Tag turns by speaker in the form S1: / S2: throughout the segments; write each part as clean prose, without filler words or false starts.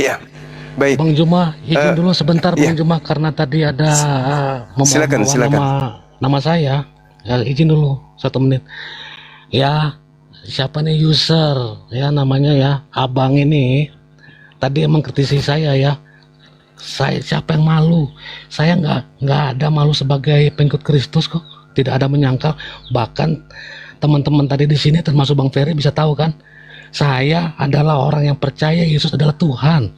S1: Iya, baik.
S2: Bang Juma, izin dulu sebentar Bang
S1: Iya,
S2: Juma, karena tadi ada
S1: silakan,
S2: membawa
S1: silakan.
S2: nama saya. Ya, izin dulu 1 menit. Ya, siapa nih user? Ya namanya ya, Abang ini tadi emang kritisi saya ya. Saya siapa yang malu? Saya nggak ada malu sebagai pengikut Kristus kok. Tidak ada menyangkal. Bahkan teman-teman tadi di sini termasuk Bang Ferry bisa tahu kan, saya adalah orang yang percaya Yesus adalah Tuhan.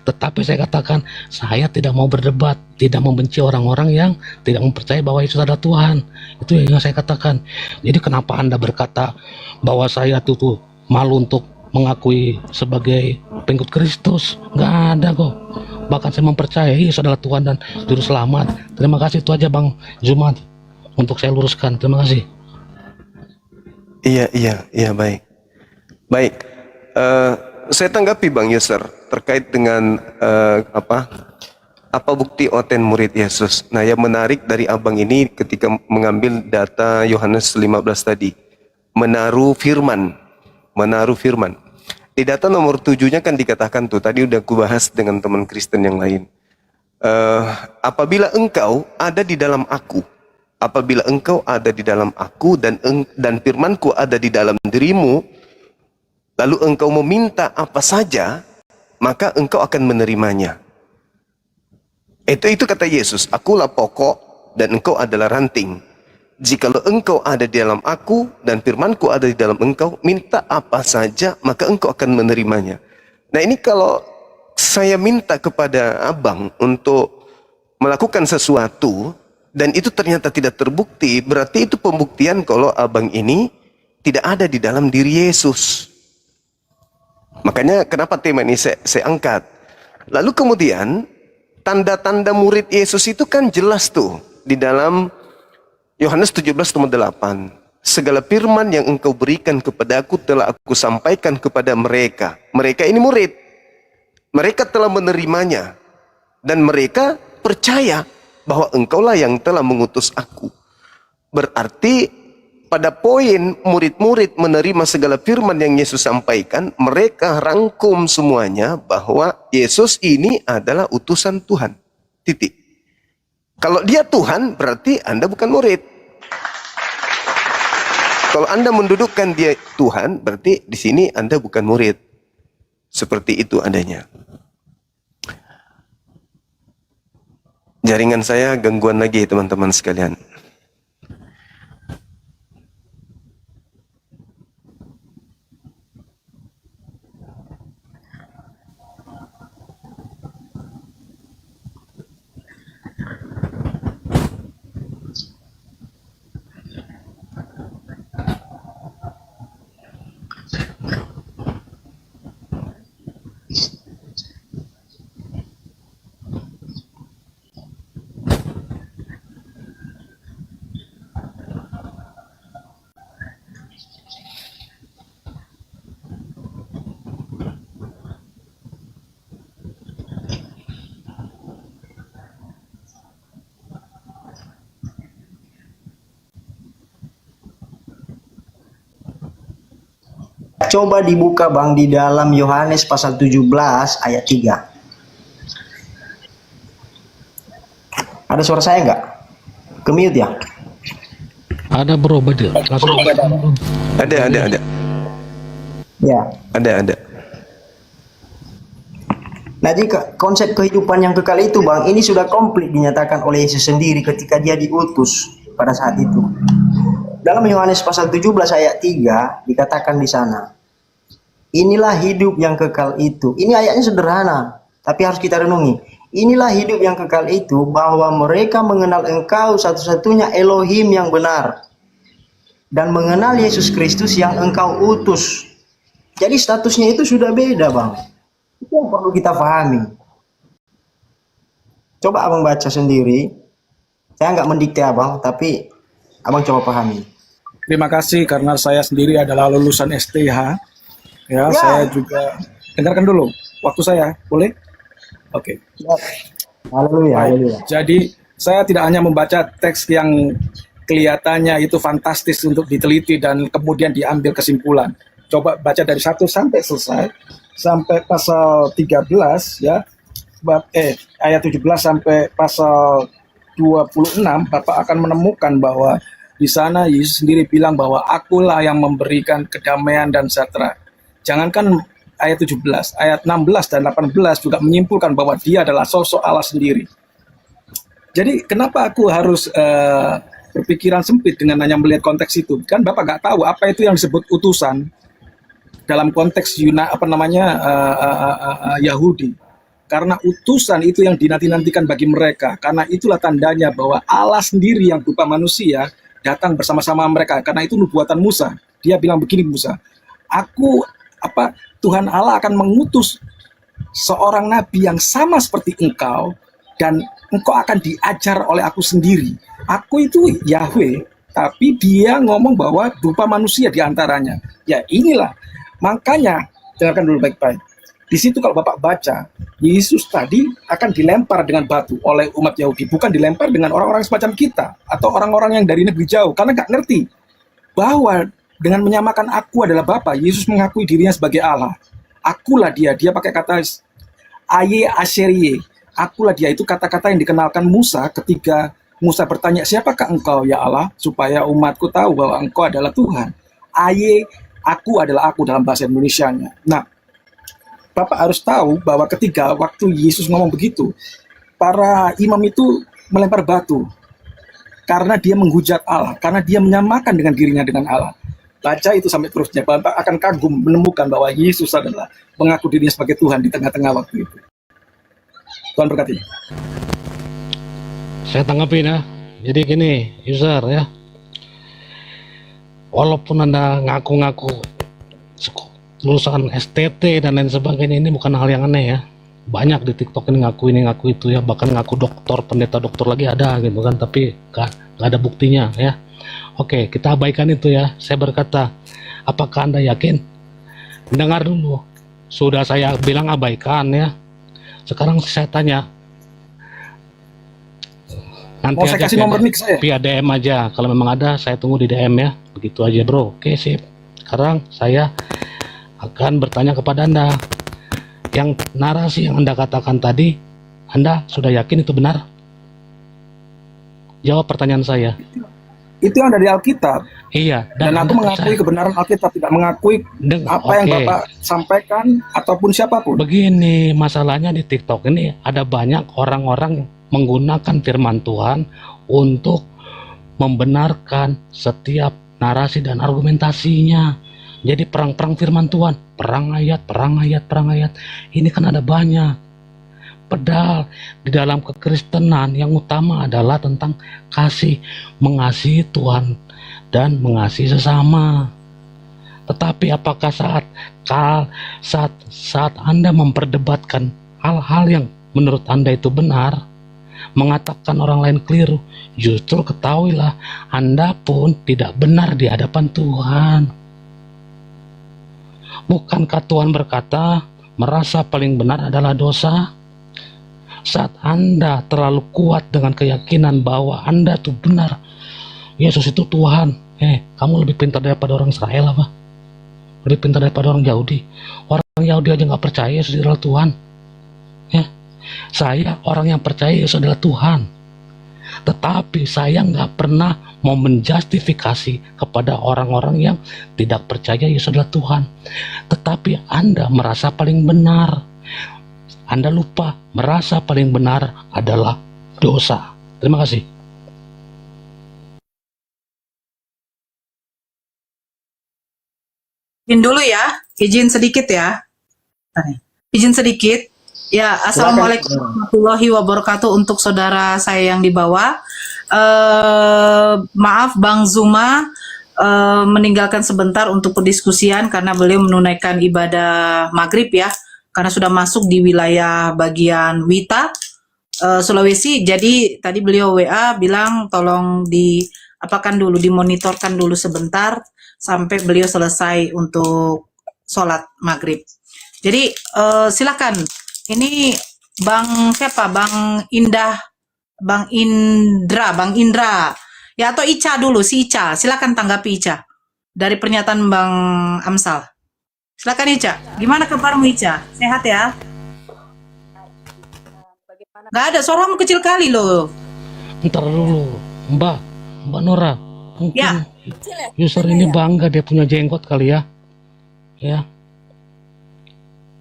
S2: Tetapi saya katakan, saya tidak mau berdebat, tidak membenci orang-orang yang tidak mempercayai bahwa Yesus adalah Tuhan. Itu yang saya katakan. Jadi kenapa Anda berkata bahwa saya tuh malu untuk mengakui sebagai pengikut Kristus? Nggak ada kok. Bahkan saya mempercayai Yesus adalah Tuhan dan Juru Selamat. Terima kasih, itu aja Bang Jumat untuk saya luruskan. Terima kasih.
S1: Iya, baik. Baik, saya tanggapi Bang User terkait dengan apa bukti oten murid Yesus. Nah, yang menarik dari Abang ini ketika mengambil data Yohanes 15 tadi, menaruh firman. Di data nomor 7-nya kan dikatakan tuh, tadi udah aku bahas dengan teman Kristen yang lain. Apabila engkau ada di dalam aku, apabila engkau ada di dalam aku dan firmanku ada di dalam dirimu, lalu engkau meminta apa saja, maka engkau akan menerimanya. Itu kata Yesus, akulah pokok dan engkau adalah ranting. Jikalau engkau ada di dalam aku dan firmanku ada di dalam engkau, minta apa saja, maka engkau akan menerimanya. Nah, ini kalau saya minta kepada Abang untuk melakukan sesuatu, dan itu ternyata tidak terbukti, berarti itu pembuktian kalau Abang ini tidak ada di dalam diri Yesus. Makanya kenapa tema ini saya angkat. Lalu kemudian, tanda-tanda murid Yesus itu kan jelas tuh, di dalam Yohanes 17:8. Segala firman yang engkau berikan kepadaku telah aku sampaikan kepada mereka. Mereka ini murid. Mereka telah menerimanya. Dan mereka percaya bahwa engkaulah yang telah mengutus aku. Berarti pada poin murid-murid menerima segala firman yang Yesus sampaikan, mereka rangkum semuanya bahwa Yesus ini adalah utusan Tuhan. Titik. Kalau dia Tuhan, berarti Anda bukan murid. Kalau Anda mendudukkan dia Tuhan, berarti di sini Anda bukan murid. Seperti itu adanya. Jaringan saya gangguan lagi teman-teman sekalian.
S3: Coba dibuka Bang di dalam Yohanes pasal 17 ayat 3. Ada suara saya nggak? Ke-mute ya?
S2: Ada bro, betul. Langsung.
S1: Ada.
S3: Ya.
S1: Ada.
S3: Nah, jika konsep kehidupan yang kekal itu Bang, ini sudah komplit dinyatakan oleh Yesus sendiri ketika dia diutus pada saat itu. Dalam Yohanes pasal 17 ayat 3 dikatakan di sana, inilah hidup yang kekal itu. Ini ayatnya sederhana, tapi harus kita renungi. Inilah hidup yang kekal itu, bahwa mereka mengenal engkau satu-satunya Elohim yang benar, dan mengenal Yesus Kristus yang engkau utus. Jadi statusnya itu sudah beda Bang. Itu yang perlu kita pahami. Coba Abang baca sendiri. Saya nggak mendikte Abang, tapi Abang coba pahami.
S4: Terima kasih karena saya sendiri adalah lulusan STH. Ya, saya juga dengarkan dulu. Waktu saya, boleh? Oke.
S3: Haleluya.
S4: Jadi, saya tidak hanya membaca teks yang kelihatannya itu fantastis untuk diteliti dan kemudian diambil kesimpulan. Coba baca dari 1 sampai selesai. sampai pasal 13 ya, ayat 17 sampai pasal 26, Bapak akan menemukan bahwa di sana Yesus sendiri bilang bahwa akulah yang memberikan kedamaian dan sejahtera. Jangankan ayat 17, ayat 16 dan 18 juga menyimpulkan bahwa dia adalah sosok Allah sendiri. Jadi kenapa aku harus berpikiran sempit dengan hanya melihat konteks itu? Kan Bapak nggak tahu apa itu yang disebut utusan dalam konteks Yahudi. Karena utusan itu yang dinanti-nantikan bagi mereka. Karena itulah tandanya bahwa Allah sendiri yang berupa manusia datang bersama-sama mereka. Karena itu nubuatan Musa. Dia bilang begini, Musa, Tuhan Allah akan mengutus seorang nabi yang sama seperti engkau, dan engkau akan diajar oleh aku sendiri. Aku itu Yahweh, tapi dia ngomong bahwa berupa manusia di antaranya. Ya inilah, makanya dengarkan dulu baik-baik. Di situ kalau Bapak baca, Yesus tadi akan dilempar dengan batu oleh umat Yahudi, bukan dilempar dengan orang-orang semacam kita atau orang-orang yang dari negeri jauh, karena nggak ngerti bahwa dengan menyamakan aku adalah Bapa, Yesus mengakui dirinya sebagai Allah. Akulah dia pakai kata Aye Asherie. Akulah dia, itu kata-kata yang dikenalkan Musa ketika Musa bertanya, siapakah engkau ya Allah, supaya umatku tahu bahwa engkau adalah Tuhan. Aye, aku adalah aku dalam bahasa Indonesianya. Nah, Bapak harus tahu bahwa ketika waktu Yesus ngomong begitu, para imam itu melempar batu karena dia menghujat Allah, karena dia menyamakan dengan dirinya dengan Allah. Baca itu sampai terusnya, Bapak akan kagum menemukan bahwa Yesus adalah mengaku dirinya sebagai Tuhan di tengah-tengah waktu itu. Tuhan berkati.
S2: Saya tanggapin ya. Jadi gini, user ya. Walaupun Anda ngaku-ngaku lulusan STT dan lain sebagainya, ini bukan hal yang aneh ya. Banyak di TikTok ini ngaku itu ya, bahkan ngaku dokter, pendeta dokter lagi ada gitu kan, tapi gak ada buktinya ya. Oke, kita abaikan itu ya. Saya berkata, apakah Anda yakin? Dengar dulu. Sudah saya bilang abaikan ya. Sekarang saya tanya. Nanti
S4: Mau saya kasih nomor nik saya?
S2: Via DM aja. Kalau memang ada, saya tunggu di DM ya. Begitu aja bro. Oke, sip. Sekarang saya akan bertanya kepada Anda. Yang narasi yang Anda katakan tadi, Anda sudah yakin itu benar? Jawab pertanyaan saya.
S4: Itu yang dari Alkitab.
S2: Iya.
S4: Dan aku mengakui kebenaran Alkitab, tidak mengakui apa yang Bapak sampaikan ataupun siapapun.
S2: Begini, masalahnya di TikTok ini ada banyak orang-orang menggunakan firman Tuhan untuk membenarkan setiap narasi dan argumentasinya. Jadi perang-perang firman Tuhan, perang ayat. Ini kan ada banyak. Padahal di dalam kekristenan yang utama adalah tentang kasih, mengasihi Tuhan dan mengasihi sesama. Tetapi apakah saat Anda memperdebatkan hal-hal yang menurut Anda itu benar, mengatakan orang lain keliru, justru ketahuilah Anda pun tidak benar di hadapan Tuhan. Bukankah Tuhan berkata, merasa paling benar adalah dosa? Saat Anda terlalu kuat dengan keyakinan bahwa Anda itu benar, Yesus itu Tuhan, kamu lebih pintar daripada orang Israel apa? Lebih pintar daripada orang Yahudi. Orang Yahudi aja nggak percaya Yesus adalah Tuhan. Ya, saya orang yang percaya Yesus adalah Tuhan. Tetapi saya nggak pernah mau menjustifikasi kepada orang-orang yang tidak percaya Yesus adalah Tuhan. Tetapi Anda merasa paling benar. Anda lupa merasa paling benar adalah dosa. Terima kasih.
S5: Izin dulu ya, izin sedikit ya. Izin sedikit. Ya, assalamualaikum warahmatullahi wabarakatuh untuk saudara saya yang di bawah. Maaf Bang Zuma meninggalkan sebentar untuk perdiskusian karena beliau menunaikan ibadah maghrib ya. Karena sudah masuk di wilayah bagian Wita, Sulawesi. Jadi tadi beliau WA bilang tolong dimonitorkan dulu sebentar sampai beliau selesai untuk sholat maghrib. Jadi silakan. Ini Bang siapa? Bang Indra. Ya atau Ica dulu, si Ica. Silakan tanggapi Ica dari pernyataan Bang Amsal. Silakan Ica. Gimana kabarmu Ica? Sehat ya? Gak ada, suaramu kecil kali loh.
S2: Ntar dulu, Mbak Nora. Mungkin
S5: Ya.
S2: user ini bangga dia punya jenggot kali ya. Ya.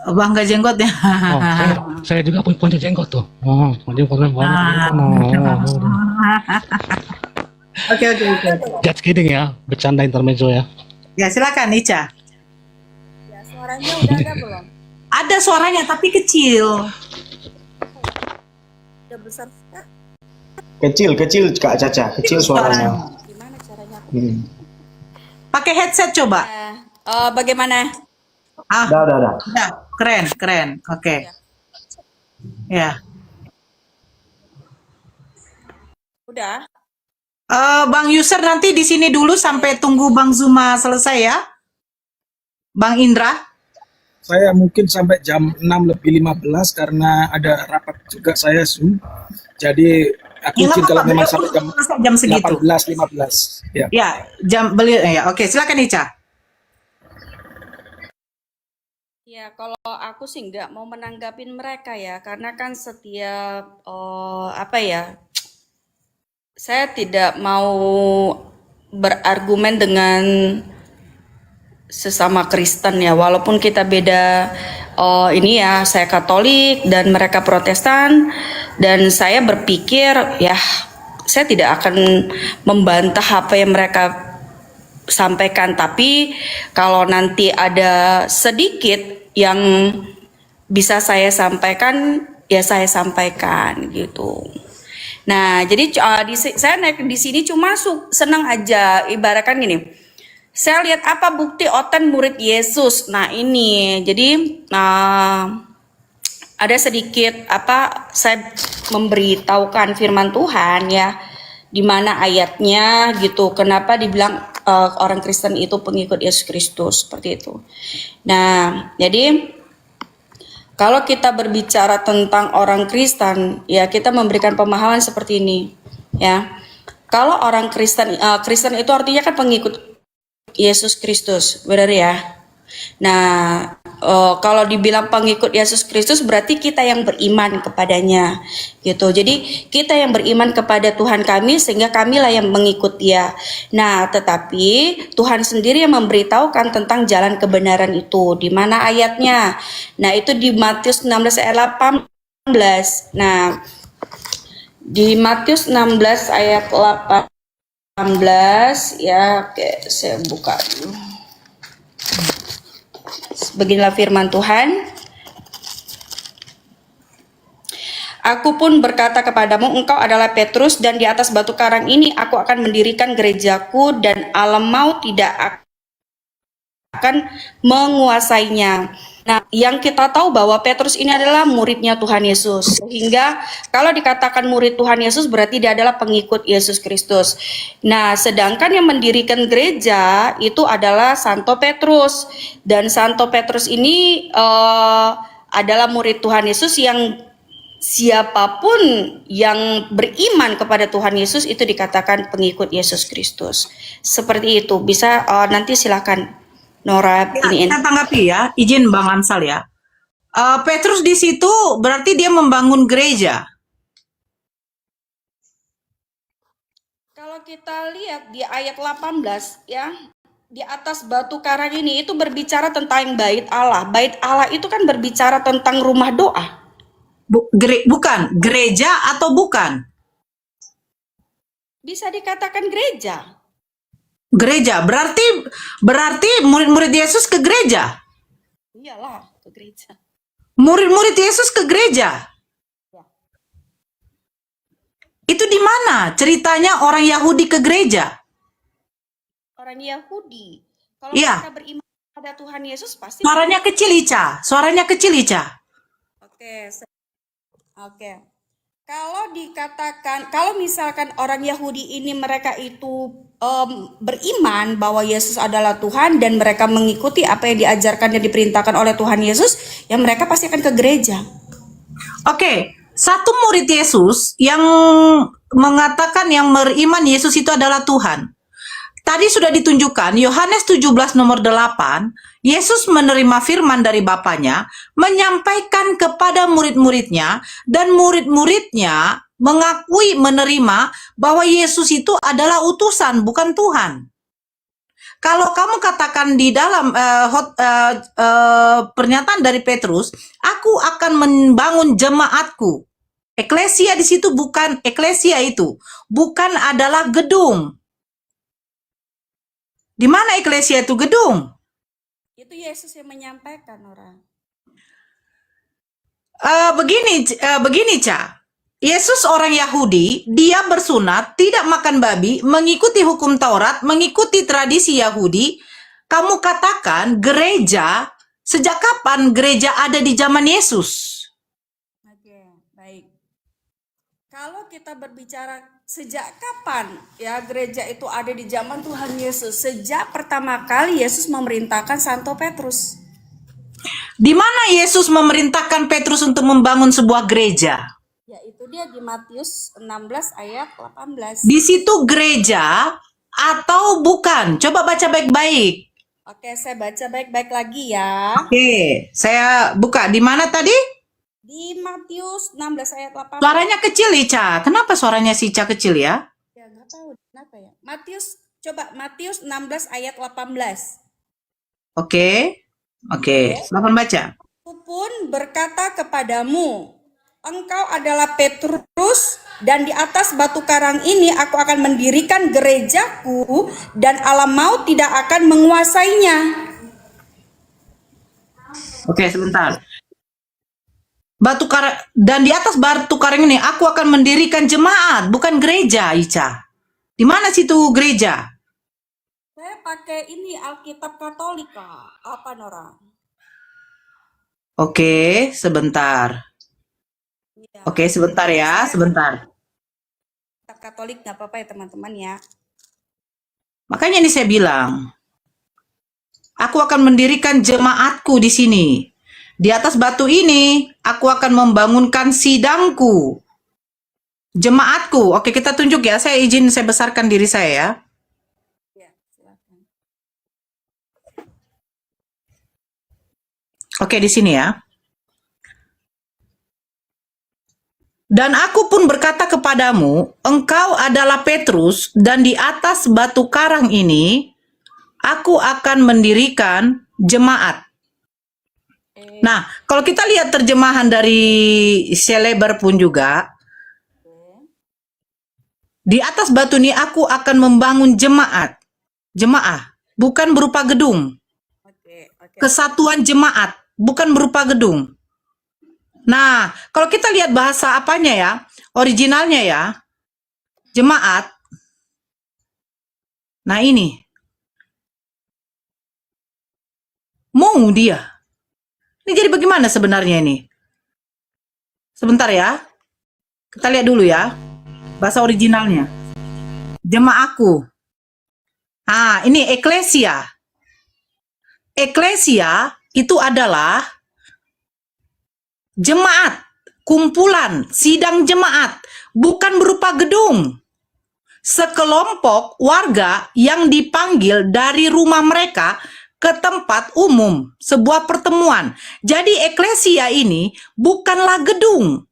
S5: Bangga jenggotnya.
S2: Oh, saya juga punya jenggot tuh. Oh, jenggotnya banyak.
S5: Oke.
S2: Just kidding ya, bercanda intermezzo ya.
S5: Ya silakan Ica.
S6: Ya, suaranya udah ada belum?
S5: Ada suaranya tapi kecil.
S6: Udah besar kah?
S3: Kecil Kak Caca, kecil suaranya.
S6: Gimana caranya?
S5: Pakai headset coba.
S6: Bagaimana?
S3: Udah.
S5: Udah, keren. Oke. Ya.
S6: Udah.
S5: Bang User nanti di sini dulu sampai tunggu Bang Zuma selesai ya. Bang Indra.
S4: Saya mungkin sampai jam 6:15 karena ada rapat juga saya Zoom. Jadi aku
S5: Ya, nggak
S4: izin kalau
S5: apa-apa,
S4: memang
S5: beliau
S4: sampai jam
S5: selesai jam segitu.
S4: 18:15. Ya.
S5: Ya, jam beliau ya. Oke, silakan Ica.
S6: Ya, kalau aku sih nggak mau menanggapin mereka ya, karena kan setiap apa ya, saya tidak mau berargumen dengan sesama Kristen ya, walaupun kita beda. Ini ya, saya Katolik dan mereka Protestan, dan saya berpikir ya, saya tidak akan membantah apa yang mereka sampaikan, tapi kalau nanti ada sedikit yang bisa saya sampaikan, ya saya sampaikan gitu. Nah, jadi saya naik di sini cuma senang aja, ibaratkan gini. Saya lihat apa bukti Oten murid Yesus. Nah, ini. Jadi ada sedikit saya memberitahukan firman Tuhan ya, di mana ayatnya gitu. Kenapa dibilang orang Kristen itu pengikut Yesus Kristus seperti itu. Nah, jadi kalau kita berbicara tentang orang Kristen, ya kita memberikan pemahaman seperti ini, ya. Kalau orang Kristen, Kristen itu artinya kan pengikut Yesus Kristus, benar ya? Nah, kalau dibilang pengikut Yesus Kristus berarti kita yang beriman kepadanya, gitu. Jadi kita yang beriman kepada Tuhan kami sehingga kamilah yang mengikut Dia. Nah, tetapi Tuhan sendiri yang memberitahukan tentang jalan kebenaran itu. Di mana ayatnya? Nah, itu di Matius 16 ayat 18. Nah, di Matius 16 ayat 18 ya, oke, saya buka dulu. Beginilah firman Tuhan. Aku pun berkata kepadamu, engkau adalah Petrus, dan di atas batu karang ini aku akan mendirikan gerejaku, dan alam maut tidak akan menguasainya. Nah, yang kita tahu bahwa Petrus ini adalah muridnya Tuhan Yesus. Sehingga kalau dikatakan murid Tuhan Yesus berarti dia adalah pengikut Yesus Kristus. Nah, sedangkan yang mendirikan gereja itu adalah Santo Petrus. Dan Santo Petrus ini adalah murid Tuhan Yesus yang siapapun yang beriman kepada Tuhan Yesus itu dikatakan pengikut Yesus Kristus. Seperti itu. Bisa nanti silakan Nora iniin.
S5: Saya tanggapi ya, izin Bang Amsal ya. Petrus di situ berarti dia membangun gereja.
S6: Kalau kita lihat di ayat 18 ya, di atas batu karang ini itu berbicara tentang bait Allah. Bait Allah itu kan berbicara tentang rumah doa.
S5: Bukan, gereja atau bukan?
S6: Bisa dikatakan gereja.
S5: Gereja, berarti murid-murid Yesus ke gereja.
S6: Iyalah, ke gereja.
S5: Murid-murid Yesus ke gereja.
S6: Ya.
S5: Itu di mana ceritanya orang Yahudi ke gereja?
S6: Orang Yahudi. Kalau
S5: Iya.
S6: mereka beriman pada Tuhan Yesus pasti.
S5: Suaranya kecil Ica, suaranya kecil Ica.
S6: Oke. Kalau misalkan orang Yahudi ini mereka itu beriman bahwa Yesus adalah Tuhan dan mereka mengikuti apa yang diajarkan dan diperintahkan oleh Tuhan Yesus, ya mereka pasti akan ke gereja.
S5: Oke, satu murid Yesus yang mengatakan yang beriman Yesus itu adalah Tuhan. tadi sudah ditunjukkan Yohanes 17 nomor 8, Yesus menerima firman dari Bapaknya, menyampaikan kepada murid-muridnya, dan murid-muridnya mengakui menerima bahwa Yesus itu adalah utusan, bukan Tuhan. Kalau kamu katakan di dalam pernyataan dari Petrus, aku akan membangun jemaatku. Eklesia di situ bukan eklesia itu, bukan adalah gedung. Di mana eklesia itu gedung?
S6: Itu Yesus yang menyampaikan orang.
S5: Begini, Ca. Yesus orang Yahudi, dia bersunat, tidak makan babi, mengikuti hukum Taurat, mengikuti tradisi Yahudi. Kamu katakan gereja, sejak kapan gereja ada di zaman Yesus?
S6: Oke, baik. Kalau kita berbicara sejak kapan ya gereja itu ada di zaman Tuhan Yesus, sejak pertama kali Yesus memerintahkan Santo Petrus.
S5: Di mana Yesus memerintahkan Petrus untuk membangun sebuah gereja?
S6: Yaitu dia di Matius 16 ayat 18.
S5: Di situ gereja atau bukan? Coba baca baik-baik.
S6: Oke, saya baca baik-baik lagi ya.
S5: Oke, saya buka. Di mana tadi?
S6: Di Matius 16 ayat 18.
S5: Suaranya kecil, Ica. Kenapa suaranya si Ica kecil ya?
S6: Ya, nggak tahu kenapa ya. Matius 16 ayat 18.
S5: Oke. Silakan baca.
S6: Aku pun berkata kepadamu, engkau adalah Petrus, dan di atas batu karang ini aku akan mendirikan gerejaku, dan alam maut tidak akan menguasainya.
S5: Oke, sebentar. Dan di atas batu karang ini aku akan mendirikan jemaat, bukan gereja, Ica. Di mana situ gereja?
S6: Saya pakai ini Alkitab Katolik, Kak. Apa, Nora?
S5: Oke, sebentar.
S6: Iya.
S5: Oke, sebentar ya, sebentar.
S6: Alkitab Katolik nggak apa-apa ya teman-teman ya.
S5: Makanya ini saya bilang, aku akan mendirikan jemaatku di sini. Di atas batu ini, aku akan membangunkan sidangku. Jemaatku. Oke, kita tunjuk ya. Saya izin saya besarkan diri saya ya.
S6: Ya, silakan.
S5: Oke, di sini ya. Dan aku pun berkata kepadamu, engkau adalah Petrus, dan di atas batu karang ini, aku akan mendirikan jemaat. Nah, kalau kita lihat terjemahan dari Selebar pun juga, di atas batu ini aku akan membangun jemaah, bukan berupa gedung.
S6: Oke.
S5: Kesatuan jemaat, bukan berupa gedung. Nah, kalau kita lihat bahasa apanya ya, originalnya ya, jemaat. Nah ini, mau dia. Ini jadi bagaimana sebenarnya ini? Sebentar ya, kita lihat dulu ya, bahasa originalnya. Jemaatku. Ah, ini eklesia. Eklesia itu adalah jemaat, kumpulan, sidang jemaat, bukan berupa gedung. Sekelompok warga yang dipanggil dari rumah mereka ke tempat umum, sebuah pertemuan. Jadi eklesia ini bukanlah gedung,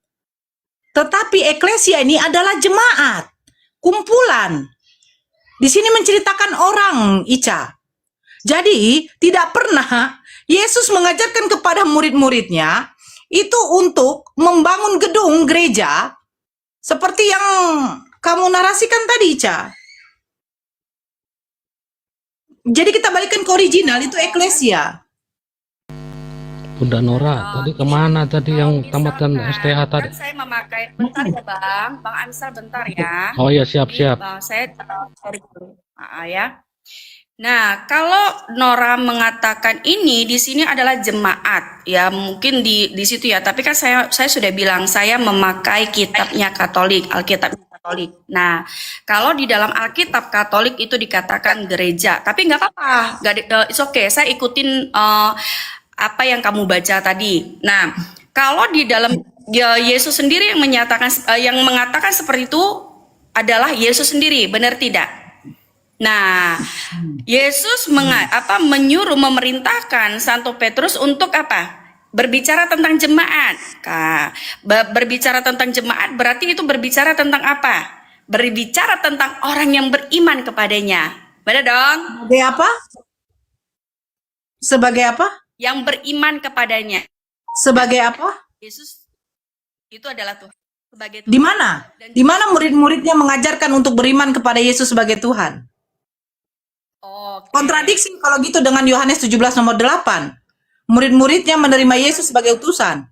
S5: tetapi eklesia ini adalah jemaat, kumpulan. Di sini menceritakan orang, Ica. Jadi tidak pernah Yesus mengajarkan kepada murid-muridnya itu untuk membangun gedung gereja seperti yang kamu narasikan tadi, Ica. Jadi kita balikan ke original, itu eklesia.
S2: Bunda Nora, tadi kemana tadi yang tamatkan STH tadi?
S6: Kan saya memakai, bentar ya Bang Ansar bentar ya.
S2: Oh ya, siap-siap.
S6: Saya sorry dulu. Ya. Nah, kalau Nora mengatakan ini di sini adalah jemaat, ya mungkin di situ ya. Tapi kan saya sudah bilang saya memakai kitabnya Katolik, Alkitab Katolik. Nah, kalau di dalam Alkitab Katolik itu dikatakan gereja, tapi nggak apa-apa, it's okay. Saya ikutin apa yang kamu baca tadi. Nah, kalau di dalam ya, Yesus sendiri yang mengatakan seperti itu adalah Yesus sendiri, benar tidak? Nah, Yesus menyuruh, memerintahkan Santo Petrus untuk apa? Berbicara tentang jemaat. Berbicara tentang jemaat berarti itu berbicara tentang apa? Berbicara tentang orang yang beriman kepadanya. Benar dong?
S5: Sebagai apa? Sebagai apa?
S6: Yang beriman kepadanya.
S5: Sebagai apa?
S6: Yesus itu adalah Tuhan. Sebagai
S5: Di
S6: Tuhan.
S5: mana? Di mana murid-muridnya mengajarkan untuk beriman kepada Yesus sebagai Tuhan?
S6: Oke.
S5: Kontradiksi kalau gitu dengan Yohanes 17 nomor 8. Murid-muridnya menerima Yesus sebagai utusan.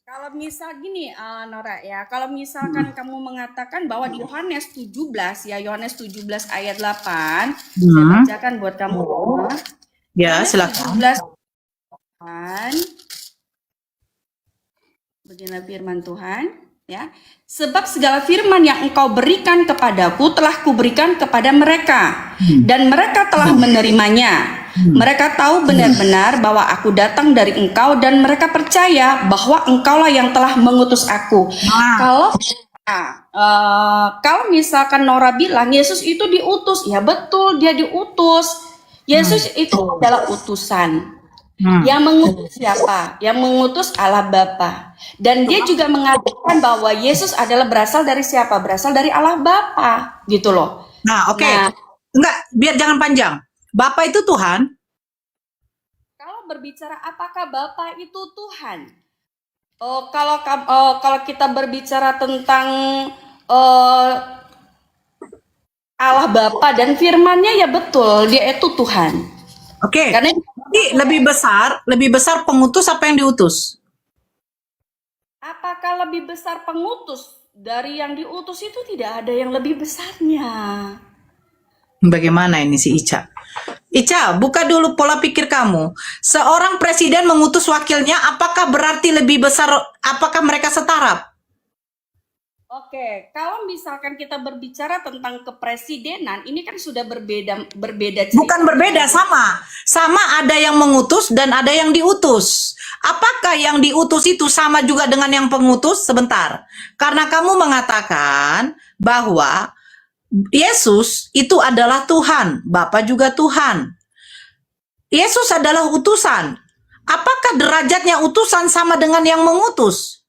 S6: Kalau misal gini, Nora ya, kalau misalkan kamu mengatakan bahwa di Yohanes 17 ya, Yohanes 17 ayat 8, saya bacakan buat kamu.
S5: Ya,
S6: Yohanes
S5: silakan.
S6: 17 beginilah firman Tuhan, ya. Sebab segala firman yang engkau berikan kepadaku telah kuberikan kepada mereka, dan mereka telah menerimanya. Mereka tahu benar-benar bahwa aku datang dari engkau, dan mereka percaya bahwa engkaulah yang telah mengutus aku. Kalau misalkan Nora bilang Yesus itu diutus, ya betul dia diutus. Yesus itu adalah utusan. Yang mengutus siapa? Yang mengutus Allah Bapa. Dan dia juga mengatakan bahwa Yesus adalah berasal dari siapa? Berasal dari Allah Bapa, gitu loh.
S5: Nah, oke.
S6: Nah,
S5: Enggak, biar jangan panjang. Bapa itu Tuhan.
S6: kalau berbicara apakah Bapa itu Tuhan? Kalau kita berbicara tentang Allah Bapa dan firman-Nya, ya betul, dia itu Tuhan.
S5: Oke.
S6: Karena
S5: Jadi lebih besar pengutus apa yang diutus?
S6: apakah lebih besar pengutus dari yang diutus, itu tidak ada yang lebih besarnya.
S5: Bagaimana ini si Ica? Ica, buka dulu pola pikir kamu. Seorang presiden mengutus wakilnya, apakah berarti lebih besar? Apakah mereka setara?
S6: Oke, kalau misalkan kita berbicara tentang kepresidenan, ini kan sudah berbeda cerita.
S5: Bukan berbeda, sama. Sama, ada yang mengutus dan ada yang diutus. Apakah yang diutus itu sama juga dengan yang pengutus? Sebentar. Karena kamu mengatakan bahwa Yesus itu adalah Tuhan, Bapa juga Tuhan. Yesus adalah utusan. Apakah derajatnya utusan sama dengan yang mengutus?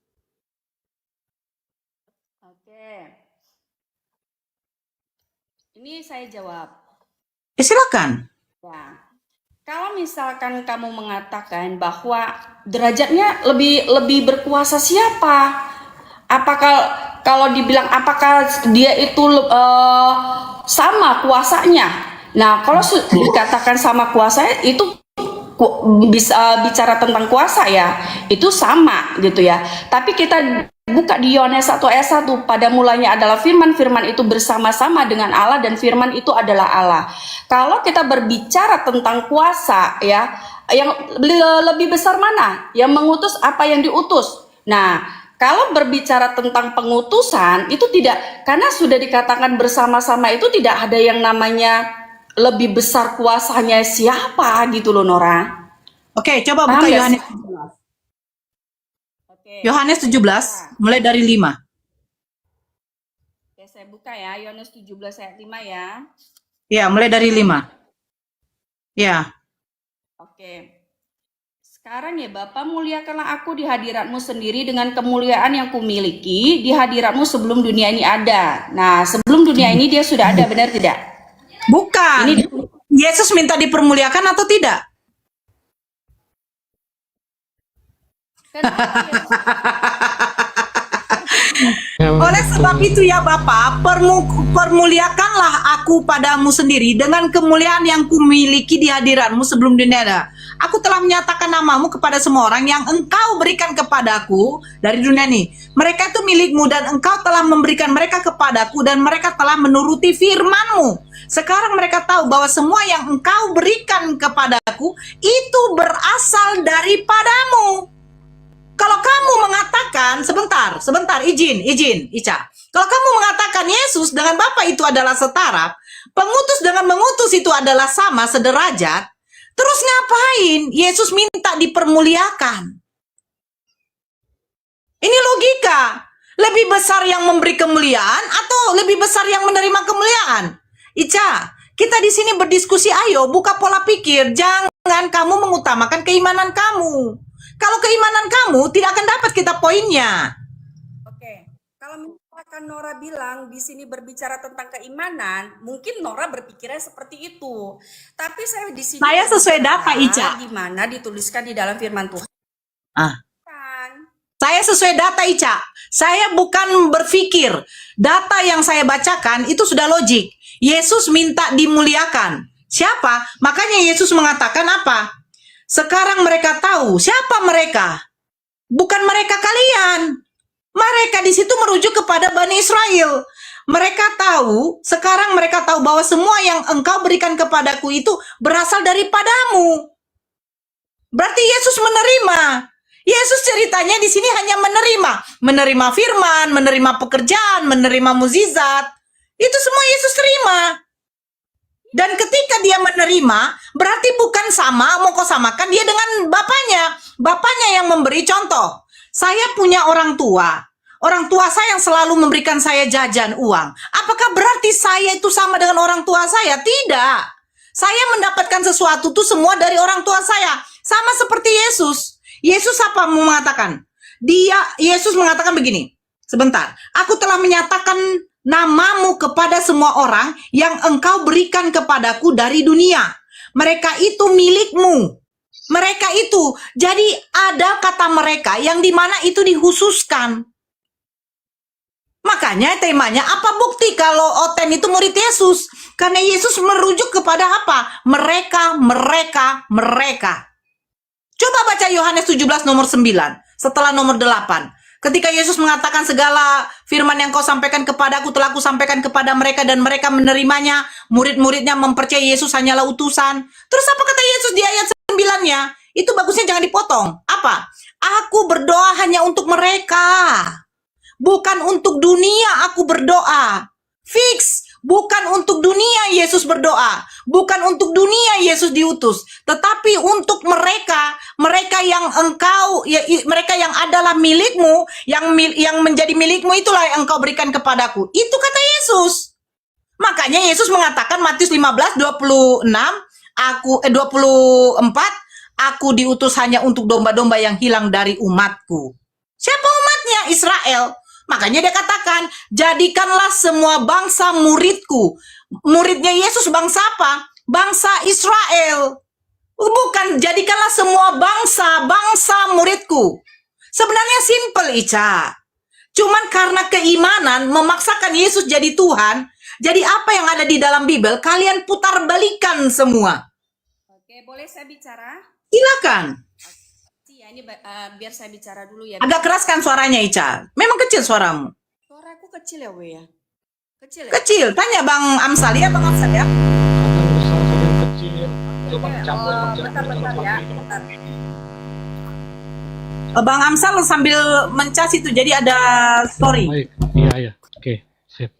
S6: Oke. Ini saya jawab.
S5: Silakan.
S6: Ya. Kalau misalkan kamu mengatakan bahwa derajatnya lebih berkuasa siapa? Apakah kalau dibilang apakah dia itu sama kuasanya? Nah, kalau dikatakan sama kuasanya, itu bisa bicara tentang kuasa ya, itu sama gitu ya. Tapi kita buka di Yohanes 1 ayat 1, pada mulanya adalah firman, firman itu bersama-sama dengan Allah dan firman itu adalah Allah. Kalau kita berbicara tentang kuasa ya, yang lebih besar mana? Yang mengutus apa yang diutus? Nah, kalau berbicara tentang pengutusan itu tidak, karena sudah dikatakan bersama-sama, itu tidak ada yang namanya lebih besar kuasanya siapa gitu loh, Nora.
S5: Oke, coba buka Yohanes 17.
S6: Oke.
S5: Yohanes 17 mulai dari 5.
S6: Oke, saya buka ya, Yohanes 17 ayat 5 ya.
S5: Ya, mulai dari 5. Ya.
S6: Oke. Sekarang ya Bapa, muliakanlah aku di hadiratmu sendiri dengan kemuliaan yang kumiliki di hadiratmu sebelum dunia ini ada. Nah, sebelum dunia ini dia sudah ada, benar tidak?
S5: Bukan.
S6: Ini
S5: Yesus minta dipermuliakan atau tidak? Oleh sebab itu ya Bapa, permuliakanlah aku padamu sendiri dengan kemuliaan yang kumiliki di hadiratmu sebelum dunia ada. Aku telah menyatakan namamu kepada semua orang yang engkau berikan kepadaku dari dunia ini. Mereka itu milikmu dan engkau telah memberikan mereka kepadaku dan mereka telah menuruti firmanmu. Sekarang mereka tahu bahwa semua yang engkau berikan kepadaku itu berasal daripadamu. Kalau kamu mengatakan, sebentar, izin, Ica. Kalau kamu mengatakan Yesus dengan Bapa itu adalah setara, pengutus dengan mengutus itu adalah sama, sederajat, terus ngapain Yesus minta dipermuliakan? Ini logika. Lebih besar yang memberi kemuliaan atau lebih besar yang menerima kemuliaan? Ica, kita di sini berdiskusi, ayo buka pola pikir. Jangan kamu mengutamakan keimanan kamu. Kalau keimanan kamu tidak akan dapat kita poinnya.
S6: Oke, kalau misalkan Nora bilang di sini berbicara tentang keimanan, mungkin Nora berpikirnya seperti itu. Tapi saya di sini
S5: Saya sesuai data, Ica.
S6: di mana dituliskan di dalam firman Tuhan.
S5: Ah.
S6: Kan?
S5: Saya sesuai data, Ica. Saya bukan berpikir. Data yang saya bacakan itu sudah logik. Yesus minta dimuliakan. Siapa? Makanya Yesus mengatakan apa? Sekarang mereka tahu. Siapa mereka? Bukan mereka kalian. Mereka di situ merujuk kepada Bani Israel. Mereka tahu, sekarang mereka tahu bahwa semua yang engkau berikan kepadaku itu berasal daripadamu. Berarti Yesus menerima. Yesus ceritanya di sini hanya menerima firman, menerima pekerjaan, menerima mukjizat. Itu semua Yesus terima. Dan ketika dia menerima, berarti bukan sama, mau kau samakan dia dengan bapaknya. Bapaknya yang memberi contoh. Saya punya orang tua. Orang tua saya yang selalu memberikan saya jajan uang. Apakah berarti saya itu sama dengan orang tua saya? Tidak. Saya mendapatkan sesuatu itu semua dari orang tua saya. Sama seperti Yesus. Yesus apa mau mengatakan? Yesus mengatakan begini. Sebentar. Aku telah menyatakan namamu kepada semua orang yang engkau berikan kepadaku dari dunia. Mereka itu milikmu. Mereka itu. Jadi ada kata mereka yang dimana itu dikhususkan. Makanya temanya apa bukti kalau Oten itu murid Yesus? Karena Yesus merujuk kepada apa? Mereka. Coba baca Yohanes 17 nomor 9 setelah nomor 8. Ketika Yesus mengatakan segala firman yang kau sampaikan kepadaku telah ku sampaikan kepada mereka dan mereka menerimanya. Murid-muridnya mempercayai Yesus hanyalah utusan. Terus apa kata Yesus di ayat 9-nya? Itu bagusnya jangan dipotong. Apa? Aku berdoa hanya untuk mereka. Bukan untuk dunia aku berdoa. Fix. Bukan untuk dunia Yesus berdoa. Bukan untuk dunia Yesus diutus. Tetapi untuk mereka yang engkau, mereka yang adalah milikmu, yang menjadi milikmu itulah yang engkau berikan kepadaku. Itu kata Yesus. Makanya Yesus mengatakan Matius 15:26, 24, aku diutus hanya untuk domba-domba yang hilang dari umatku. Siapa umatnya? Israel. Makanya dia katakan, jadikanlah semua bangsa muridku. Muridnya Yesus bangsa apa? Bangsa Israel. Bukan, jadikanlah semua bangsa muridku. Sebenarnya simple, Ica. Cuman karena keimanan memaksakan Yesus jadi Tuhan, jadi apa yang ada di dalam Bible, kalian putar balikan semua.
S6: Oke, boleh saya bicara?
S5: Silakan.
S6: Ini biar saya bicara dulu ya.
S5: Agak keras kan suaranya, Ica? Memang kecil suaramu.
S6: Suaraku kecil ya, We ya? Kecil ya?
S5: Kecil. Tanya Bang Amsal ya, Bang Amsal ya.
S2: Kadang besar, kadang kecil. Coba campur
S6: Bentar ya. Bentar.
S5: Bang Amsal sambil mencas itu, jadi ada story.
S2: Baik, iya. Oke, sip.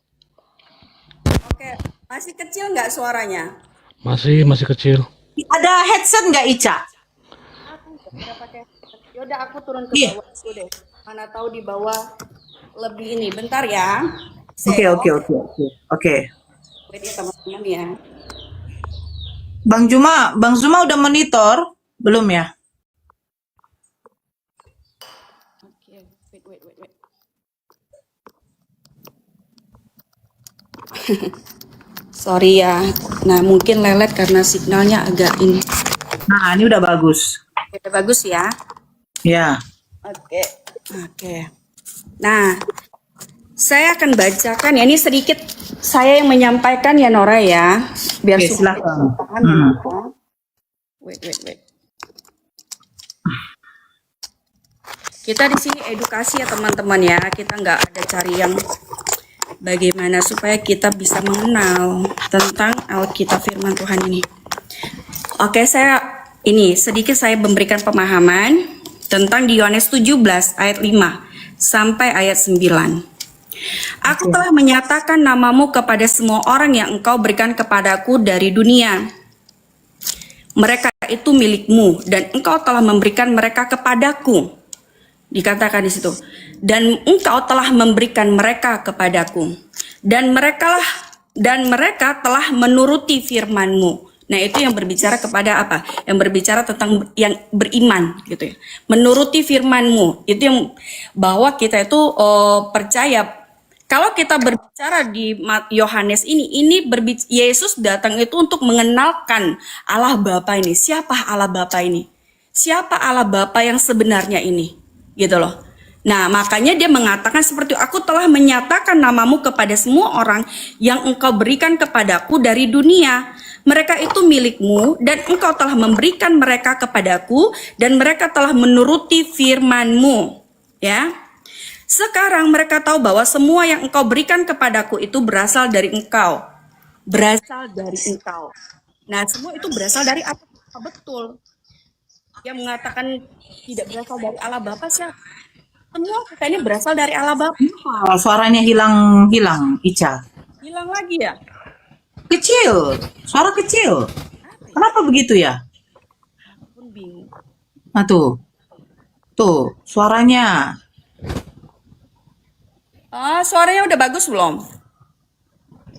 S6: Oke, masih kecil nggak suaranya?
S2: Masih kecil.
S5: Ada headset nggak, Ica?
S6: Udah pakai. Yaudah aku turun ke
S5: Iya.
S6: bawah dulu deh. Mana tahu di bawah lebih ini. Bentar ya.
S5: Oke.
S6: Jadi teman-teman ya.
S5: Bang Zuma udah monitor? Belum ya?
S6: Oke, wait. Sorry ya. Nah, mungkin lelet karena signalnya agak ini.
S5: Nah, ini udah bagus.
S6: Udah bagus ya.
S5: Ya.
S6: Oke. Nah, saya akan bacakan ya. Ini sedikit saya yang menyampaikan ya, Nora ya. Biar
S5: Oke,
S6: supaya
S5: silakan.
S6: paham ya, Nora. Wait. Kita di sini edukasi ya teman-teman ya. Kita nggak ada cari yang bagaimana supaya kita bisa mengenal tentang Alkitab Firman Tuhan ini. Oke, sedikit saya memberikan pemahaman tentang di Yohanes 17 ayat 5 sampai ayat 9. Aku telah menyatakan namamu kepada semua orang yang engkau berikan kepadaku dari dunia. Mereka itu milikmu dan engkau telah memberikan mereka kepadaku. Dikatakan di situ. Dan engkau telah memberikan mereka kepadaku. Dan merekalah dan mereka telah menuruti firman-Mu. Nah, itu yang berbicara kepada apa? Yang berbicara tentang yang beriman gitu ya. Menuruti firman-Mu. Itu yang bahwa kita itu percaya. Kalau kita berbicara di Yohanes ini Yesus datang itu untuk mengenalkan Allah Bapa ini. Siapa Allah Bapa ini? Siapa Allah Bapa yang sebenarnya ini? Gitu loh. Nah, makanya dia mengatakan seperti aku telah menyatakan namamu kepada semua orang yang engkau berikan kepadaku dari dunia. Mereka itu milikmu dan engkau telah memberikan mereka kepadaku dan mereka telah menuruti firman-Mu. Ya. Sekarang mereka tahu bahwa semua yang engkau berikan kepadaku itu berasal dari engkau. Berasal dari engkau. Nah, semua itu berasal dari apa? Betul. Yang mengatakan tidak berasal dari Allah Bapa siapa? Semua kita ini berasal dari Allah Bapa.
S5: Suaranya hilang, Ica.
S6: Hilang lagi ya?
S5: Kecil, suara kecil. Kenapa begitu ya?
S6: Pun bingung.
S5: Nah tuh suaranya.
S6: Suaranya udah bagus belum?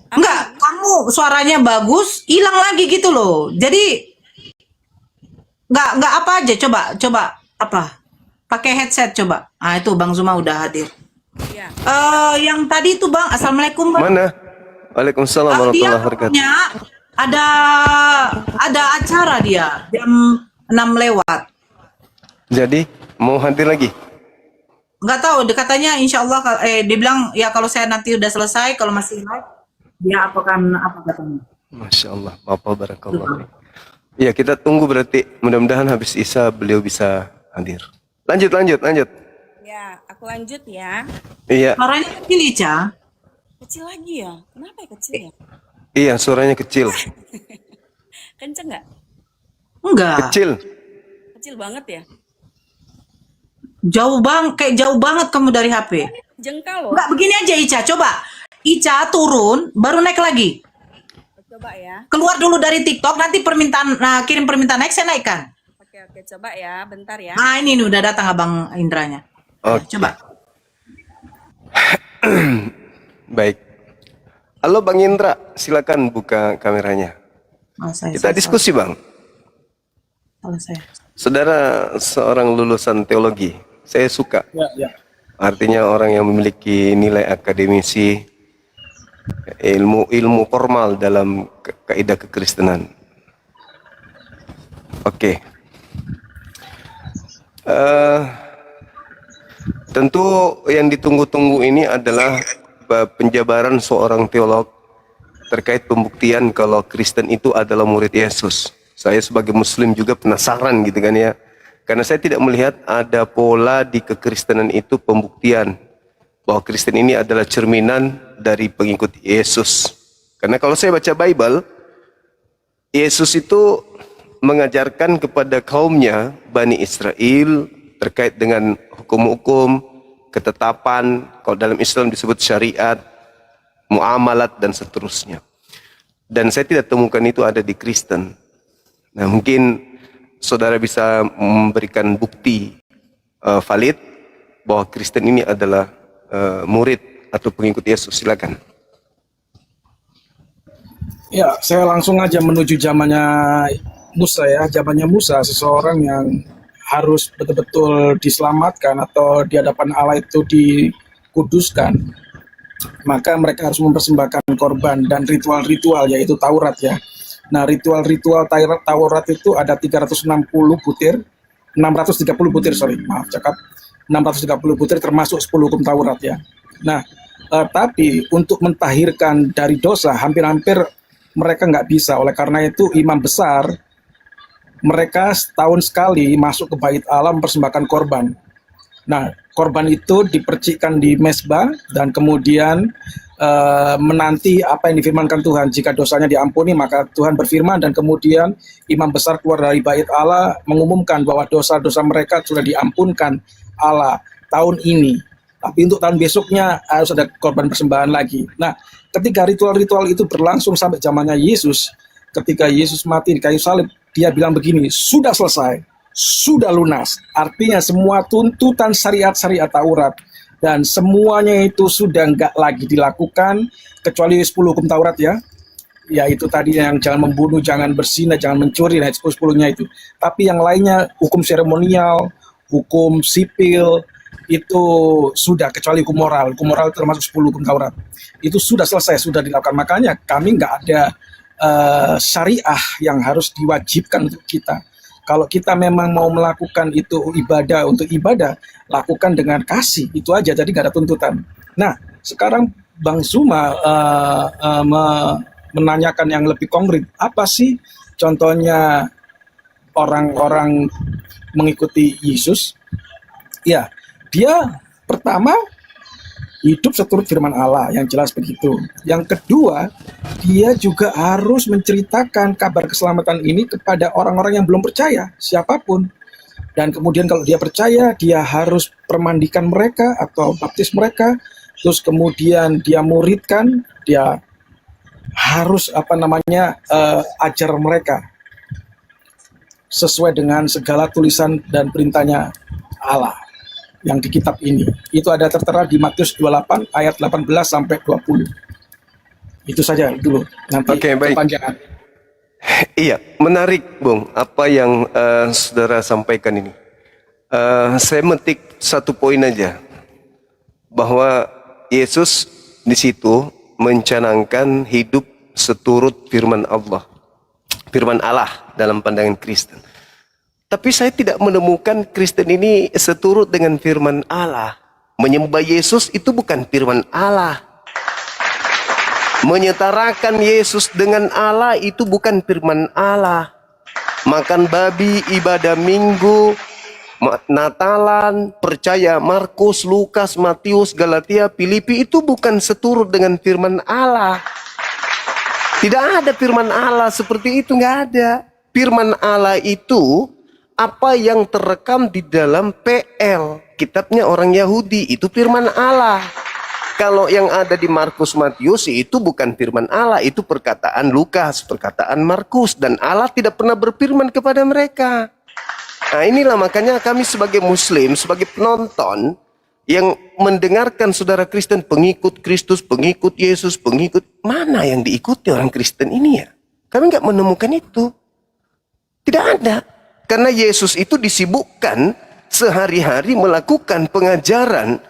S5: Enggak, kamu suaranya bagus, hilang lagi gitu loh. Jadi enggak apa aja, coba apa? Pakai headset coba. Ah itu Bang Zuma udah hadir.
S6: Iya.
S5: Yang tadi itu Bang, Assalamualaikum Bang.
S1: Mana? Waalaikumsalam warahmatullahi
S5: Dia
S1: wabarakatuh.
S5: punya ada acara dia jam 6 lewat.
S1: Jadi mau hadir lagi?
S5: Nggak tahu, dia katanya insya Allah, dia bilang ya kalau saya nanti udah selesai, kalau masih live, dia apa katanya.
S1: Masya Allah, Bapak barakallah. Ya kita tunggu berarti, mudah-mudahan habis Isya beliau bisa hadir. Lanjut.
S6: Ya, aku lanjut ya.
S1: Iya,
S5: Suaranya kecil Ica.
S6: Kecil lagi ya? Kenapa ya kecil ya?
S1: iya suaranya kecil,
S6: Kenceng nggak?
S5: Enggak,
S1: kecil.
S6: Kecil banget ya?
S5: kayak jauh banget kamu dari HP.
S6: Jengkal loh.
S5: Enggak, begini aja Ica, coba. Ica turun, baru naik lagi.
S6: Coba ya.
S5: Keluar dulu dari TikTok, nanti kirim permintaan naik, saya naikkan.
S6: Oke, coba ya. Bentar ya.
S5: Nah ini nih, udah datang Abang Indranya.
S1: Oke.
S5: Coba.
S1: Baik. Halo Bang Indra, silakan buka kameranya. Kita diskusi Bang.
S5: Salah saya.
S1: Saudara seorang lulusan teologi, saya suka.
S4: Ya.
S1: Artinya orang yang memiliki nilai akademisi, ilmu formal dalam kaidah kekristenan. Oke. Tentu yang ditunggu-tunggu ini adalah penjabaran seorang teolog terkait pembuktian kalau Kristen itu adalah murid Yesus. Saya sebagai Muslim juga penasaran gitu kan ya. Karena saya tidak melihat ada pola di kekristenan itu pembuktian bahwa Kristen ini adalah cerminan dari pengikut Yesus. Karena kalau saya baca Bible, Yesus itu mengajarkan kepada kaumnya Bani Israel terkait dengan hukum-hukum, ketetapan, kalau dalam Islam disebut syariat, muamalat dan seterusnya. Dan saya tidak temukan itu ada di Kristen. Nah, mungkin saudara bisa memberikan bukti valid bahwa Kristen ini adalah murid atau pengikut Yesus. Silakan.
S4: Ya, saya langsung aja menuju zamannya Musa ya. Zamannya Musa, seseorang yang harus betul-betul diselamatkan atau di hadapan Allah itu dikuduskan. Maka mereka harus mempersembahkan korban dan ritual-ritual, yaitu Taurat ya. Nah, ritual-ritual Taurat itu ada 630 butir, maaf cakap, 630 butir termasuk 10 hukum Taurat ya. Nah, tapi untuk mentahirkan dari dosa hampir-hampir mereka nggak bisa. Oleh karena itu imam besar mereka setahun sekali masuk ke bait Allah mempersembahkan korban. Nah, korban itu dipercikkan di mezbah dan kemudian menanti apa yang difirmankan Tuhan. Jika dosanya diampuni, maka Tuhan berfirman dan kemudian imam besar keluar dari bait Allah mengumumkan bahwa dosa-dosa mereka sudah diampunkan Allah tahun ini. Tapi untuk tahun besoknya harus ada korban persembahan lagi. Nah, ketika ritual-ritual itu berlangsung sampai zamannya Yesus, ketika Yesus mati di kayu salib, dia bilang begini, sudah selesai, sudah lunas. Artinya semua tuntutan syariat-syariat Taurat dan semuanya itu sudah nggak lagi dilakukan kecuali 10 hukum Taurat ya, yaitu tadi yang jangan membunuh, jangan berzina, jangan mencuri, nah 10-10-nya itu. Tapi yang lainnya hukum seremonial, hukum sipil itu sudah, kecuali hukum moral. Hukum moral termasuk 10 hukum Taurat. Itu sudah selesai, sudah dilakukan. Makanya kami nggak ada syariah yang harus diwajibkan untuk kita. Kalau kita memang mau melakukan itu ibadah untuk ibadah, lakukan dengan kasih, itu aja. Jadi nggak ada tuntutan. Nah, sekarang Bang Zuma menanyakan yang lebih konkret. Apa sih contohnya orang-orang mengikuti Yesus? Ya, dia pertama hidup seturut firman Allah, yang jelas begitu. Yang kedua, dia juga harus menceritakan kabar keselamatan ini kepada orang-orang yang belum percaya, siapapun. Dan kemudian kalau dia percaya, dia harus permandikan mereka atau baptis mereka. Terus kemudian dia muridkan, dia harus ajar mereka sesuai dengan segala tulisan dan perintahnya Allah yang di kitab ini. Itu ada tertera di Matius 28 ayat 18 sampai 20. Itu saja dulu. Nanti
S1: Oke, baik.
S4: kepanjangan.
S1: Iya, menarik, Bung, apa yang saudara sampaikan ini. Saya metik satu poin aja, bahwa Yesus di situ mencanangkan hidup seturut firman Allah dalam pandangan Kristen. Tapi saya tidak menemukan Kristen ini seturut dengan firman Allah. Menyembah Yesus itu bukan firman Allah. Menyetarakan Yesus dengan Allah itu bukan firman Allah. Makan babi, ibadah minggu, Natalan, percaya Markus, Lukas, Matius, Galatia, Filipi itu bukan seturut dengan firman Allah. Tidak ada firman Allah seperti itu, nggak ada. Firman Allah itu apa yang terekam di dalam PL, kitabnya orang Yahudi, itu firman Allah. Kalau yang ada di Markus, Matius itu bukan firman Allah, itu perkataan Lukas, perkataan Markus, dan Allah tidak pernah berfirman kepada mereka. Nah, inilah makanya kami sebagai Muslim, sebagai penonton yang mendengarkan saudara Kristen, pengikut Kristus, pengikut Yesus, pengikut, mana yang diikuti orang Kristen ini ya? Kami nggak menemukan itu. Tidak ada. Karena Yesus itu disibukkan sehari-hari melakukan pengajaran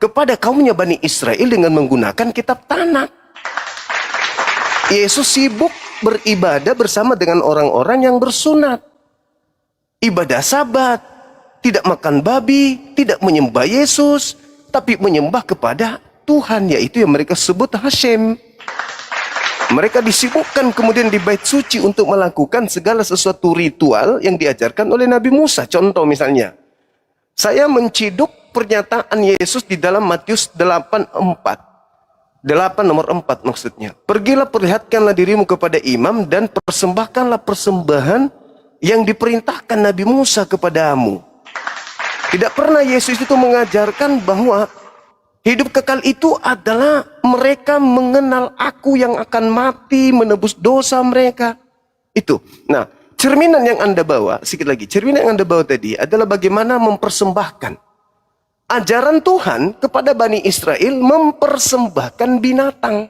S1: kepada kaumnya Bani Israel dengan menggunakan kitab Tanakh. Yesus sibuk beribadah bersama dengan orang-orang yang bersunat. Ibadah Sabat, tidak makan babi, tidak menyembah Yesus, tapi menyembah kepada Tuhan, yaitu yang mereka sebut Hashem. Mereka disibukkan kemudian di bait suci untuk melakukan segala sesuatu ritual yang diajarkan oleh Nabi Musa. Contoh misalnya, saya menciduk pernyataan Yesus di dalam Matius 8:4. 8 nomor 4 maksudnya. Pergilah, perlihatkanlah dirimu kepada imam dan persembahkanlah persembahan yang diperintahkan Nabi Musa kepadamu. Tidak pernah Yesus itu mengajarkan bahwa hidup kekal itu adalah mereka mengenal aku yang akan mati menebus dosa mereka. Itu. Nah, cerminan yang Anda bawa, sedikit lagi, cerminan yang Anda bawa tadi adalah bagaimana mempersembahkan ajaran Tuhan kepada Bani Israel, mempersembahkan binatang.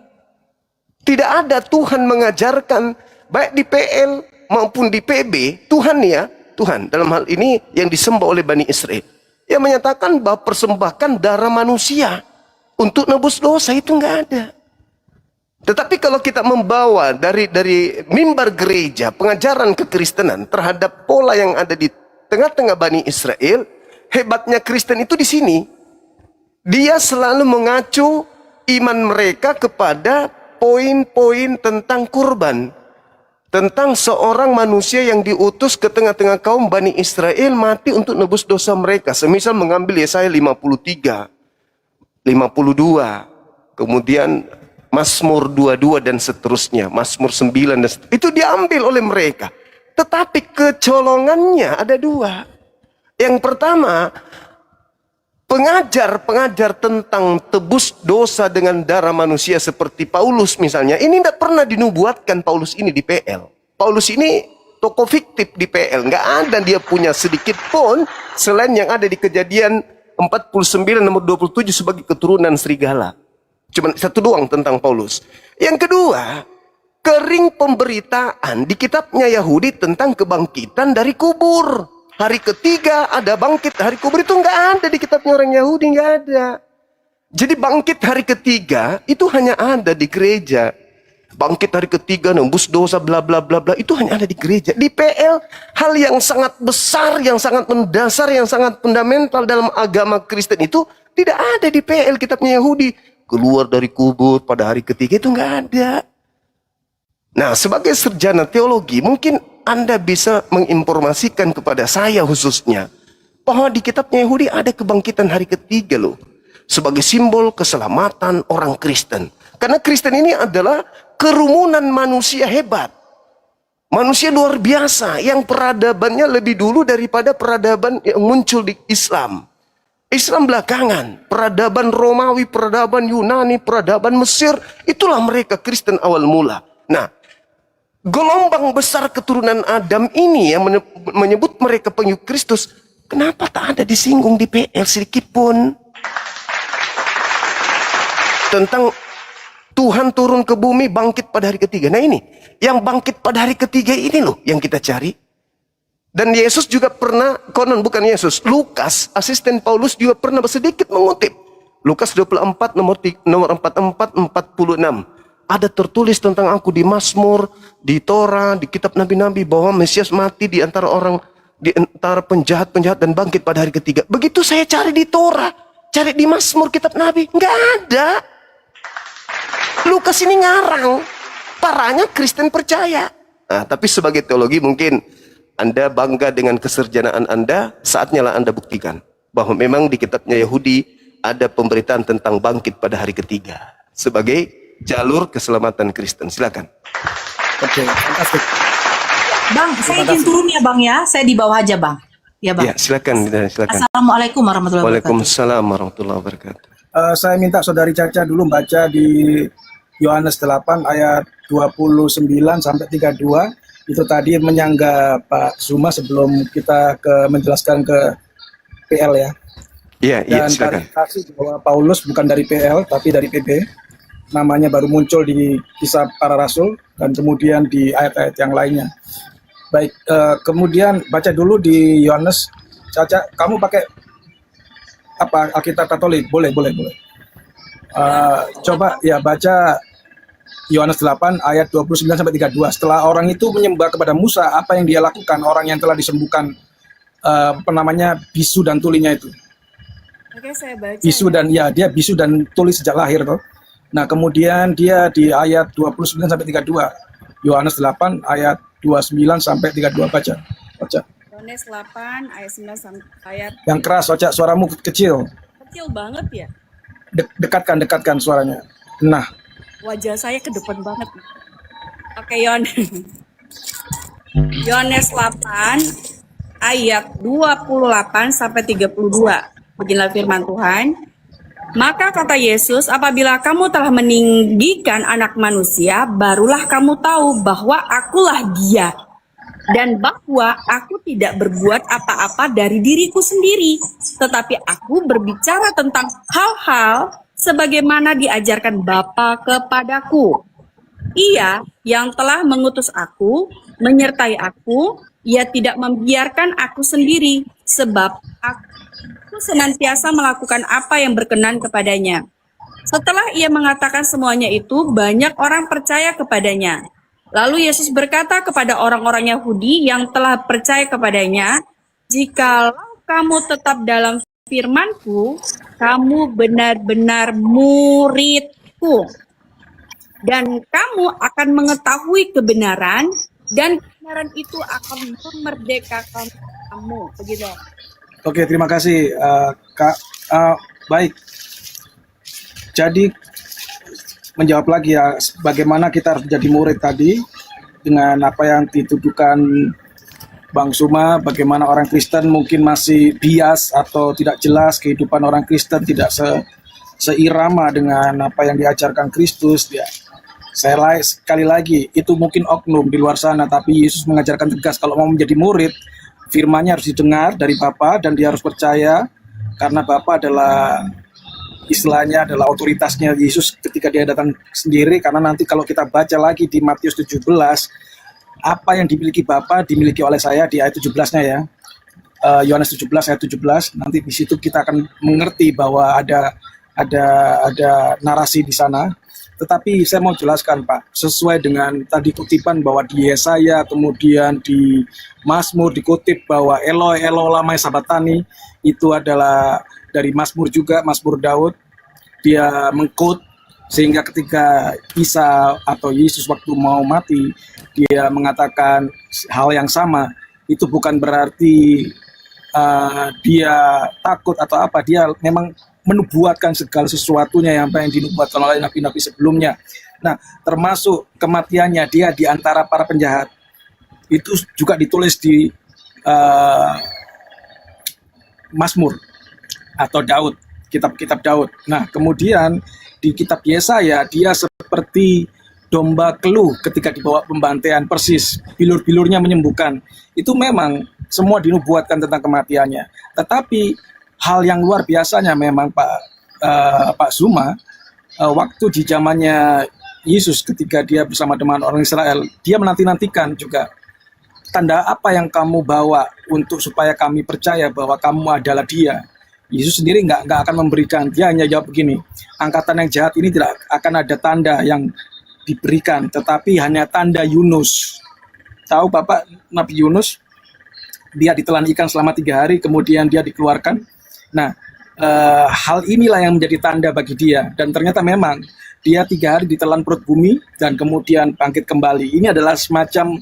S1: Tidak ada Tuhan mengajarkan, baik di PL maupun di PB, Tuhan ya, Tuhan dalam hal ini yang disembah oleh Bani Israel, yang menyatakan bahwa persembahkan darah manusia untuk nebus dosa, itu nggak ada. Tetapi kalau kita membawa dari mimbar gereja pengajaran kekristenan terhadap pola yang ada di tengah-tengah Bani Israel, hebatnya Kristen itu di sini. Dia selalu mengacu iman mereka kepada poin-poin tentang kurban. Tentang seorang manusia yang diutus ke tengah-tengah kaum Bani Israel mati untuk nebus dosa mereka. Semisal mengambil Yesaya 53, 52, kemudian Mazmur 22 dan seterusnya, Mazmur 9 dan seterusnya. Itu diambil oleh mereka. Tetapi kecolongannya ada dua. Yang pertama, pengajar tentang tebus dosa dengan darah manusia seperti Paulus misalnya, ini tidak pernah dinubuatkan Paulus ini di PL. Paulus ini tokoh fiktif di PL, nggak ada dia punya sedikit pun selain yang ada di Kejadian 49 nomor 27 sebagai keturunan serigala. Cuma satu doang tentang Paulus. Yang kedua, kering pemberitaan di kitabnya Yahudi tentang kebangkitan dari kubur. Hari ketiga ada bangkit hari kubur, itu nggak ada di kitabnya orang Yahudi, nggak ada. Jadi bangkit hari ketiga itu hanya ada di gereja. Bangkit hari ketiga, nembus dosa, bla bla bla bla, itu hanya ada di gereja. Di PL, hal yang sangat besar, yang sangat mendasar, yang sangat fundamental dalam agama Kristen itu tidak ada di PL kitabnya Yahudi. Keluar dari kubur pada hari ketiga itu nggak ada. Nah, sebagai sarjana teologi, mungkin Anda bisa menginformasikan kepada saya khususnya bahwa di kitabnya Yahudi ada kebangkitan hari ketiga loh, sebagai simbol keselamatan orang Kristen. Karena Kristen ini adalah kerumunan manusia hebat. Manusia luar biasa yang peradabannya lebih dulu daripada peradaban yang muncul di Islam. Islam belakangan, peradaban Romawi, peradaban Yunani, peradaban Mesir, itulah mereka Kristen awal mula. Nah, gelombang besar keturunan Adam ini yang menyebut mereka pengikut Kristus, kenapa tak ada disinggung di PL sedikit pun? Tentang Tuhan turun ke bumi, bangkit pada hari ketiga. Nah ini, yang bangkit pada hari ketiga ini loh yang kita cari. Dan Yesus juga pernah, bukan Yesus, Lukas, asisten Paulus juga pernah sedikit mengutip. Lukas 24 nomor 44, 46. Ada tertulis tentang aku di Mazmur, di Torah, di kitab nabi-nabi bahwa Mesias mati di antara orang, di antara penjahat-penjahat dan bangkit pada hari ketiga. Begitu saya cari di Torah, cari di Mazmur, kitab nabi, nggak ada. Lukas ini ngarang, parahnya Kristen percaya. Nah, tapi sebagai teologi mungkin Anda bangga dengan keserjanaan Anda, saatnya lah Anda buktikan bahwa memang di kitabnya Yahudi ada pemberitaan tentang bangkit pada hari ketiga sebagai jalur keselamatan Kristen. Silakan.
S4: Oke, fantastik.
S5: Bang, saya izin turun ya Bang ya, saya di bawah aja Bang. Ya Bang.
S1: Ya, silakan.
S5: Assalamualaikum warahmatullahi wabarakatuh.
S1: Waalaikumsalam warahmatullahi wabarakatuh.
S4: Saya minta Saudari Caca dulu baca di Yohanes 8 ayat 29 sampai 32. Itu tadi menyangga Pak Zuma sebelum kita menjelaskan ke PL ya.
S1: Iya,
S4: Dan
S1: silakan.
S4: klarifikasi bahwa Paulus bukan dari PL tapi dari PB. Namanya baru muncul di Kisah Para Rasul dan kemudian di ayat-ayat yang lainnya. Baik, kemudian baca dulu di Yohanes. Caca, kamu pakai apa Alkitab Katolik? Boleh. Coba ya baca Yohanes 8 ayat 29 sampai 32. Setelah orang itu menyembah kepada Musa, apa yang dia lakukan? Orang yang telah disembuhkan bisu dan tulinya itu.
S6: Oke, saya baca.
S4: Bisu dan dia bisu dan tuli sejak lahir toh. Nah, kemudian dia di ayat 29 sampai 32. Yohanes 8 ayat 29 sampai 32 baca.
S6: Yohanes 8 ayat 9 sampai ayat
S4: Yang keras, Oca, suaramu kecil.
S6: kecil banget ya.
S4: Dekatkan suaranya. Nah,
S6: Wajah saya ke depan banget. Oke, Yohanes 8 ayat 28 sampai 32. Beginilah firman Tuhan. Maka kata Yesus, apabila kamu telah meninggikan anak manusia, barulah kamu tahu bahwa akulah dia. Dan bahwa aku tidak berbuat apa-apa dari diriku sendiri. Tetapi aku berbicara tentang hal-hal sebagaimana diajarkan Bapa kepadaku. Ia yang telah mengutus aku, menyertai aku, ia tidak membiarkan aku sendiri, sebab aku senantiasa melakukan apa yang berkenan kepadanya. Setelah ia mengatakan semuanya itu, banyak orang percaya kepadanya. Lalu Yesus berkata kepada orang-orang Yahudi yang telah percaya kepadanya, "Jikalau kamu tetap dalam firman-Ku, kamu benar-benar murid-Ku. Dan kamu akan mengetahui kebenaran, dan kebenaran itu akan memerdekakan kamu." Begitu.
S4: oke, terima kasih Kak. Baik. Jadi menjawab lagi ya, bagaimana kita harus menjadi murid tadi dengan apa yang dituduhkan Bang Suma, bagaimana orang Kristen mungkin masih bias atau tidak jelas kehidupan orang Kristen tidak seirama dengan apa yang diajarkan Kristus. Ya, sekali lagi itu mungkin oknum di luar sana, tapi Yesus mengajarkan tegas kalau mau menjadi murid, firman-Nya harus didengar dari Bapa dan dia harus percaya karena Bapak adalah istilahnya adalah otoritasnya Yesus ketika dia datang sendiri, karena nanti kalau kita baca lagi di Matius 17, apa yang dimiliki Bapa dimiliki oleh saya di ayat 17-nya ya. Yohanes 17 ayat 17, nanti di situ kita akan mengerti bahwa ada narasi di sana. Tetapi saya mau jelaskan Pak, sesuai dengan tadi kutipan bahwa di Yesaya, kemudian di Mazmur dikutip bahwa Eloi Eloi lama sabatani, itu adalah dari Mazmur juga, Mazmur Daud. Dia mengkut sehingga ketika Isa atau Yesus waktu mau mati, dia mengatakan hal yang sama. Itu bukan berarti dia takut atau apa, dia memang menubuatkan segala sesuatunya yang dinubuatkan oleh nabi-nabi sebelumnya. Nah, termasuk kematiannya dia di antara para penjahat. Itu juga ditulis di Mazmur atau Daud, kitab-kitab Daud. Nah, kemudian di kitab Yesaya dia seperti domba keluh ketika dibawa pembantaian, persis bilur-bilurnya menyembuhkan. Itu memang semua dinubuatkan tentang kematiannya. Tetapi hal yang luar biasanya memang Pak Zuma, waktu di zamannya Yesus ketika dia bersama dengan orang Israel, dia menanti-nantikan juga tanda apa yang kamu bawa untuk supaya kami percaya bahwa kamu adalah dia. Yesus sendiri nggak akan memberikan, dia hanya jawab begini, angkatan yang jahat ini tidak akan ada tanda yang diberikan, tetapi hanya tanda Yunus. Tahu Bapak Nabi Yunus? Dia ditelan ikan selama 3 hari, kemudian dia dikeluarkan. Nah, hal inilah yang menjadi tanda bagi dia. Dan ternyata memang dia 3 hari ditelan perut bumi dan kemudian bangkit kembali. Ini adalah semacam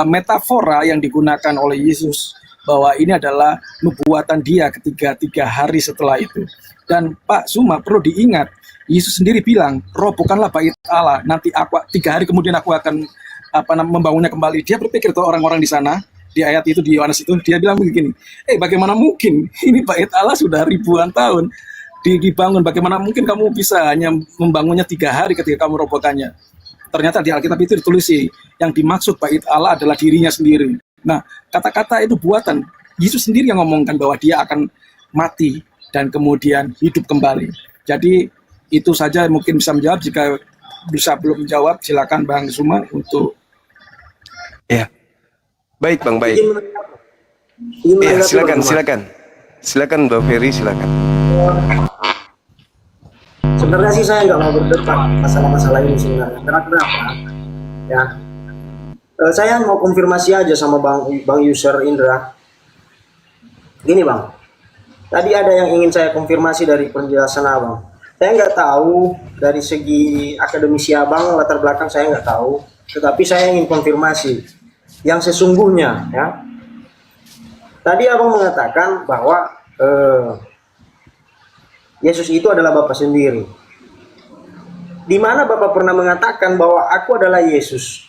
S4: metafora yang digunakan oleh Yesus bahwa ini adalah nubuatan dia ketika 3 hari setelah itu. Dan Pak Zuma perlu diingat, Yesus sendiri bilang, roh bukanlah bait Allah. Nanti 3 hari kemudian aku akan membangunnya kembali. Dia berpikir tuh orang-orang di sana, di ayat itu, di Yohanes itu, dia bilang begini, bagaimana mungkin, ini bait Allah sudah ribuan tahun dibangun, bagaimana mungkin kamu bisa hanya membangunnya 3 hari ketika kamu robohkannya. Ternyata di Alkitab itu ditulis yang dimaksud bait Allah adalah dirinya sendiri. Nah, kata-kata itu buatan, Yesus sendiri yang ngomongkan bahwa dia akan mati dan kemudian hidup kembali. Jadi itu saja mungkin bisa menjawab. Jika bisa belum menjawab, silakan Bang Zuma untuk.
S1: Ya, baik Bang, baik.
S3: Izin
S1: Ya,
S3: menanggapi,
S1: silakan Bang Ferry, silakan.
S3: Sebenarnya sih saya nggak mau berdebat masalah-masalah ini sebenarnya. Karena kenapa? Ya, saya mau konfirmasi aja sama Bang User Indra. Gini Bang, tadi ada yang ingin saya konfirmasi dari penjelasan Abang. Saya nggak tahu dari segi akademisi Abang, latar belakang saya nggak tahu. Tetapi saya ingin konfirmasi yang sesungguhnya. Ya, tadi Abang mengatakan bahwa Yesus itu adalah Bapa sendiri. Di mana Bapak pernah mengatakan bahwa aku adalah Yesus?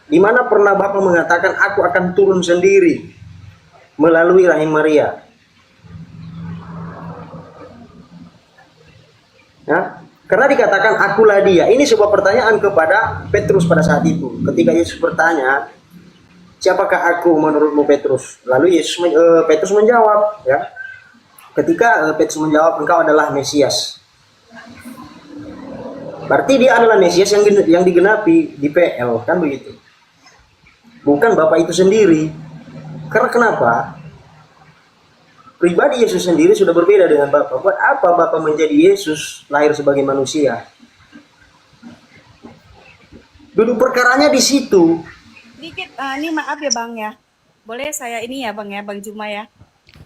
S3: Di mana pernah Bapak mengatakan aku akan turun sendiri melalui rahim Maria? Ya, karena dikatakan akulah dia. Ini sebuah pertanyaan kepada Petrus pada saat itu. Ketika Yesus bertanya, siapakah aku menurutmu Petrus? Lalu Petrus menjawab, ya. Ketika Petrus menjawab, engkau adalah Mesias. Berarti dia adalah Mesias yang digenapi di PL, kan begitu? Bukan Bapak itu sendiri. Karena kenapa? Pribadi Yesus sendiri sudah berbeda dengan Bapak. Buat apa Bapak menjadi Yesus lahir sebagai manusia? Duduk perkaranya di situ.
S6: Dikit, ini maaf ya Bang ya. Boleh saya ini ya Bang ya, Bang Juma ya.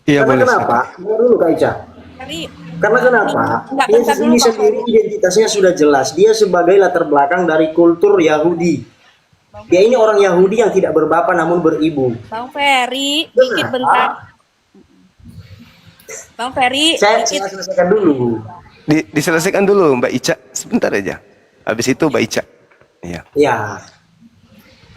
S1: Iya,
S3: Karena
S1: boleh.
S3: kenapa? Dengar dulu Kak Ica. Karena kenapa? Yesus ini sendiri identitasnya sudah jelas. Dia sebagai latar belakang dari kultur Yahudi. Dia ini orang Yahudi yang tidak berbapa namun beribu.
S6: Bang Ferry, dikit bentar. Bang Ferry,
S3: Saya selesaikan dulu.
S1: Diselesaikan dulu Mbak Ica, sebentar aja. Habis itu Mbak Ica. Iya.
S3: Ya.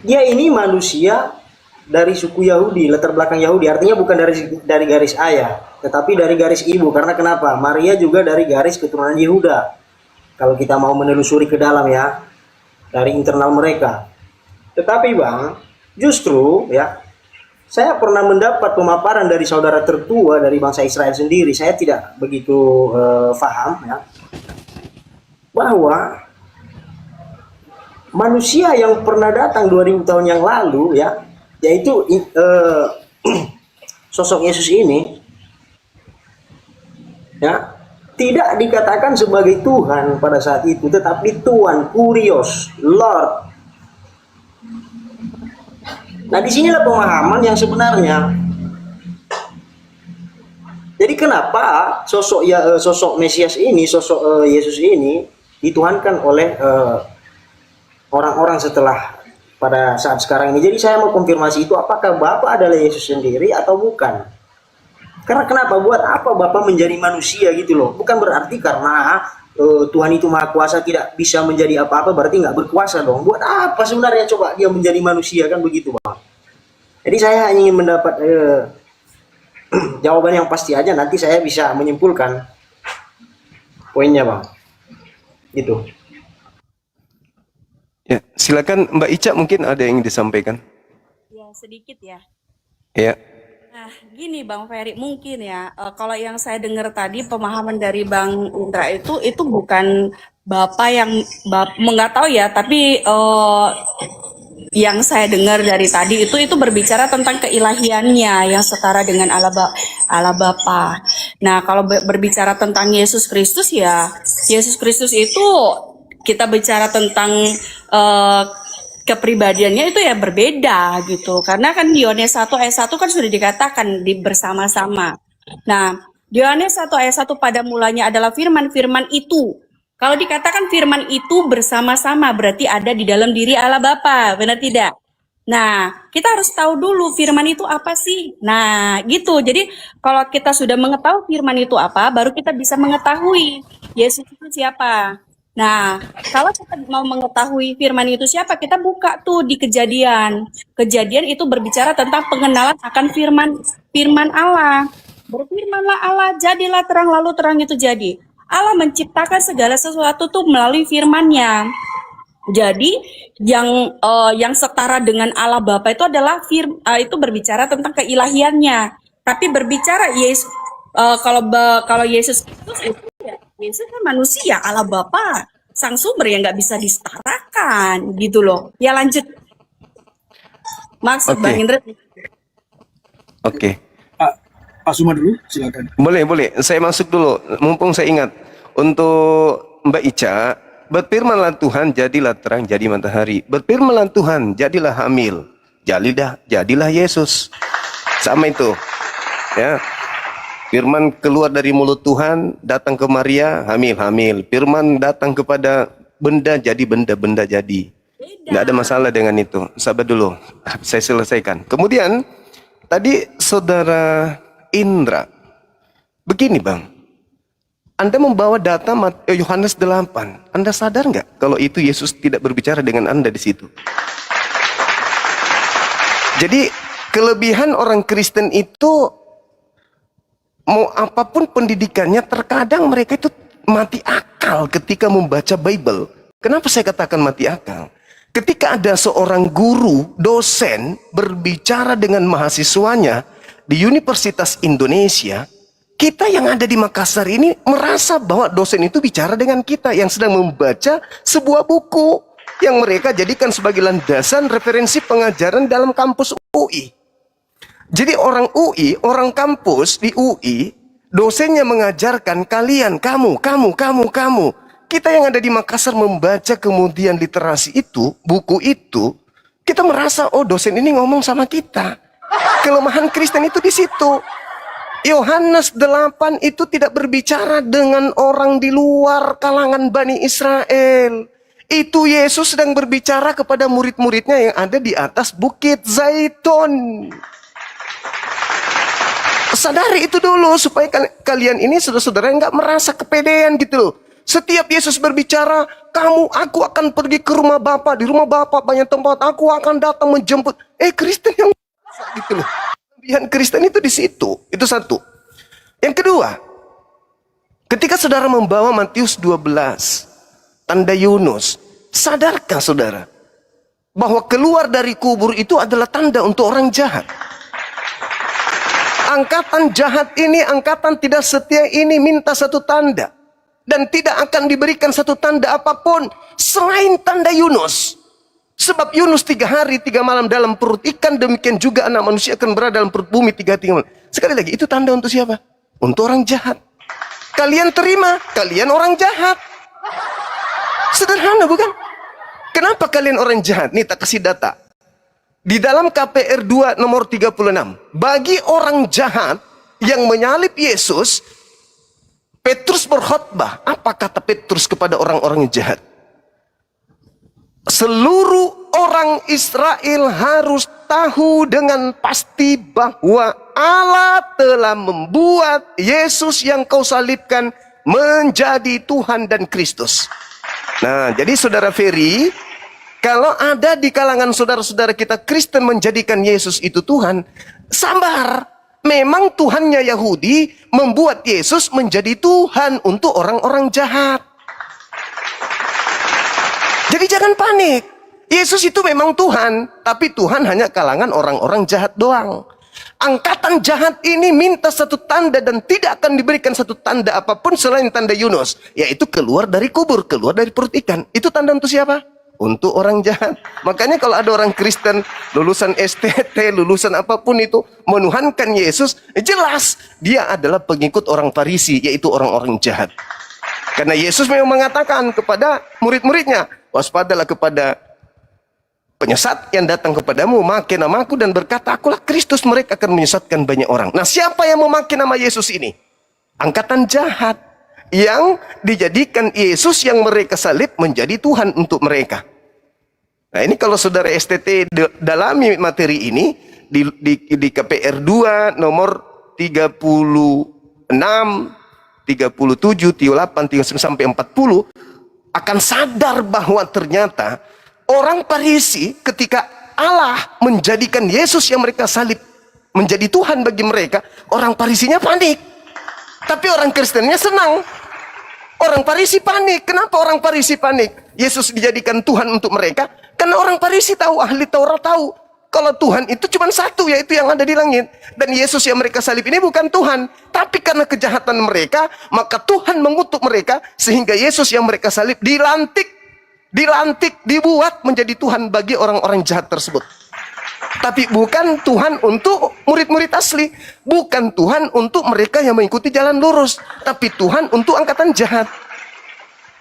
S3: Dia ini manusia dari suku Yahudi, latar belakang Yahudi. Artinya bukan dari garis ayah, tetapi dari garis ibu. Karena kenapa? Maria juga dari garis keturunan Yehuda. Kalau kita mau menelusuri ke dalam ya, dari internal mereka. Tetapi Bang, justru ya, Saya pernah mendapat pemaparan dari saudara tertua dari bangsa Israel sendiri. Saya tidak begitu paham ya, bahwa manusia yang pernah datang 2000 tahun yang lalu ya, yaitu sosok Yesus ini ya, tidak dikatakan sebagai Tuhan pada saat itu, tetapi Tuhan, Kurios, Lord. Nah, disinilah pemahaman yang sebenarnya. Jadi kenapa sosok Mesias ini, sosok Yesus ini dituhankan oleh orang-orang setelah pada saat sekarang ini. Jadi saya mau konfirmasi itu, apakah Bapa adalah Yesus sendiri atau bukan? Karena kenapa? Buat apa Bapa menjadi manusia gitu loh? Bukan berarti karena Tuhan itu maha kuasa tidak bisa menjadi apa-apa berarti nggak berkuasa dong. Buat apa sebenarnya coba dia menjadi manusia, kan begitu Bang? Jadi saya hanya ingin mendapat jawaban yang pasti aja, nanti saya bisa menyimpulkan poinnya Bang. Gitu.
S1: Ya, silakan Mbak Ica, mungkin ada yang disampaikan.
S6: Ya, sedikit ya.
S1: Ya.
S6: Nah, gini Bang Ferry, mungkin ya, kalau yang saya dengar tadi pemahaman dari Bang Indra itu bukan Bapak yang nggak tahu ya, tapi yang saya dengar dari tadi itu berbicara tentang keilahiannya yang setara dengan Allah Bapa. Nah, kalau berbicara tentang Yesus Kristus ya, Yesus Kristus itu kita bicara tentang kepribadiannya itu ya berbeda gitu. Karena kan di Yohanes 1 ayat 1 kan sudah dikatakan bersama-sama. Nah, di Yohanes 1 ayat 1 pada mulanya adalah firman, firman itu. Kalau dikatakan firman itu bersama-sama berarti ada di dalam diri Allah Bapa, benar tidak? Nah, kita harus tahu dulu firman itu apa sih? Nah, gitu. Jadi, kalau kita sudah mengetahui firman itu apa, baru kita bisa mengetahui Yesus itu siapa. Nah, kalau kita mau mengetahui firman itu siapa, kita buka tuh di Kejadian. Kejadian itu berbicara tentang pengenalan akan firman Allah. Berfirmanlah Allah, jadilah terang, lalu terang itu jadi. Allah menciptakan segala sesuatu tuh melalui firman-Nya. Jadi yang setara dengan Allah Bapa itu adalah itu berbicara tentang keilahiannya. Tapi berbicara Yesus kalau Yesus Kristus itu ya, Yesus kan manusia, Allah Bapa, Sang Sumber yang nggak bisa disetarakan gitu loh. Ya lanjut. Maksud Bang Indra.
S1: Oke.
S4: Pak Suma dulu, silakan.
S1: Boleh. Saya masuk dulu. Mumpung saya ingat. Untuk Mbak Ica, berfirmanlah Tuhan, jadilah terang, jadi matahari. Berfirmanlah Tuhan, jadilah hamil. Jadilah Yesus. Sama itu. Ya. Firman keluar dari mulut Tuhan, datang ke Maria, hamil. Firman datang kepada benda, jadi benda jadi. Nggak ada masalah dengan itu. Sabar dulu, saya selesaikan. Kemudian, tadi Saudara Indra, begini Bang, Anda membawa data Yohanes 8. Anda sadar nggak kalau itu Yesus tidak berbicara dengan Anda di situ? Jadi, kelebihan orang Kristen itu, mau apapun pendidikannya, terkadang mereka itu mati akal ketika membaca Bible. Kenapa saya katakan mati akal? Ketika ada seorang guru, dosen, berbicara dengan mahasiswanya di Universitas Indonesia, kita yang ada di Makassar ini merasa bahwa dosen itu bicara dengan kita yang sedang membaca sebuah buku yang mereka jadikan sebagai landasan referensi pengajaran dalam kampus UI. Jadi orang UI, orang kampus di UI, dosennya mengajarkan kalian, kamu. Kita yang ada di Makassar membaca kemudian literasi itu, buku itu, kita merasa, oh dosen ini ngomong sama kita. Kelemahan Kristen itu di situ. Yohanes 8 itu tidak berbicara dengan orang di luar kalangan Bani Israel. Itu Yesus sedang berbicara kepada murid-muridnya yang ada di atas Bukit Zaitun. Sadari itu dulu supaya kalian ini saudara-saudara nggak merasa kepedean gitu loh. Setiap Yesus berbicara, aku akan pergi ke rumah Bapa, di rumah Bapa banyak tempat, aku akan datang menjemput. Kristen yang gitu loh. Kelebihan Kristen itu di situ. Itu satu. Yang kedua, ketika saudara membawa Matius 12, tanda Yunus, sadarkah saudara bahwa keluar dari kubur itu adalah tanda untuk orang jahat? Angkatan jahat ini, angkatan tidak setia ini minta satu tanda. Dan tidak akan diberikan satu tanda apapun selain tanda Yunus. Sebab Yunus 3 hari 3 malam dalam perut ikan, demikian juga anak manusia akan berada dalam perut bumi 3 hari 3 malam. Sekali lagi, itu tanda untuk siapa? Untuk orang jahat. Kalian terima, kalian orang jahat. Sederhana bukan? Kenapa kalian orang jahat? Nih tak kasih data. Di dalam KPR 2 nomor 36, bagi orang jahat yang menyalib Yesus, Petrus berkhotbah. Apa kata Petrus kepada orang-orang yang jahat? Seluruh orang Israel harus tahu dengan pasti bahwa Allah telah membuat Yesus yang kau salibkan menjadi Tuhan dan Kristus. Nah, jadi saudara Ferry, kalau ada di kalangan saudara-saudara kita Kristen menjadikan Yesus itu Tuhan, sabar. Memang Tuhannya Yahudi membuat Yesus menjadi Tuhan untuk orang-orang jahat. Jadi jangan panik. Yesus itu memang Tuhan, tapi Tuhan hanya kalangan orang-orang jahat doang. Angkatan jahat ini minta satu tanda dan tidak akan diberikan satu tanda apapun selain tanda Yunus, yaitu keluar dari kubur, keluar dari perut ikan. Itu tanda untuk siapa? Untuk orang jahat. Makanya kalau ada orang Kristen lulusan STT, lulusan apapun itu menuhankan Yesus, jelas dia adalah pengikut orang Farisi, yaitu orang-orang jahat. Karena Yesus memang mengatakan kepada murid-muridnya, waspadalah kepada penyesat yang datang kepadamu, memakai namaku dan berkata, akulah Kristus, mereka akan menyesatkan banyak orang. Nah, siapa yang memakai nama Yesus ini? Angkatan jahat yang dijadikan Yesus yang mereka salib menjadi Tuhan untuk mereka. Nah, ini kalau saudara STT dalami materi ini di KPR 2 nomor 36, 37, 38, 39 sampai 40 akan sadar bahwa ternyata orang Farisi ketika Allah menjadikan Yesus yang mereka salib menjadi Tuhan bagi mereka, orang Farisinya panik. Tapi orang Kristennya senang. Orang Farisi panik. Kenapa orang Farisi panik? Yesus dijadikan Tuhan untuk mereka. Karena orang Farisi tahu, ahli Taurat tahu, kalau Tuhan itu cuma satu, yaitu yang ada di langit. Dan Yesus yang mereka salib ini bukan Tuhan. Tapi karena kejahatan mereka, maka Tuhan mengutuk mereka, sehingga Yesus yang mereka salib dilantik, dibuat menjadi Tuhan bagi orang-orang jahat tersebut. Tapi bukan Tuhan untuk murid-murid asli. Bukan Tuhan untuk mereka yang mengikuti jalan lurus. Tapi Tuhan untuk angkatan jahat.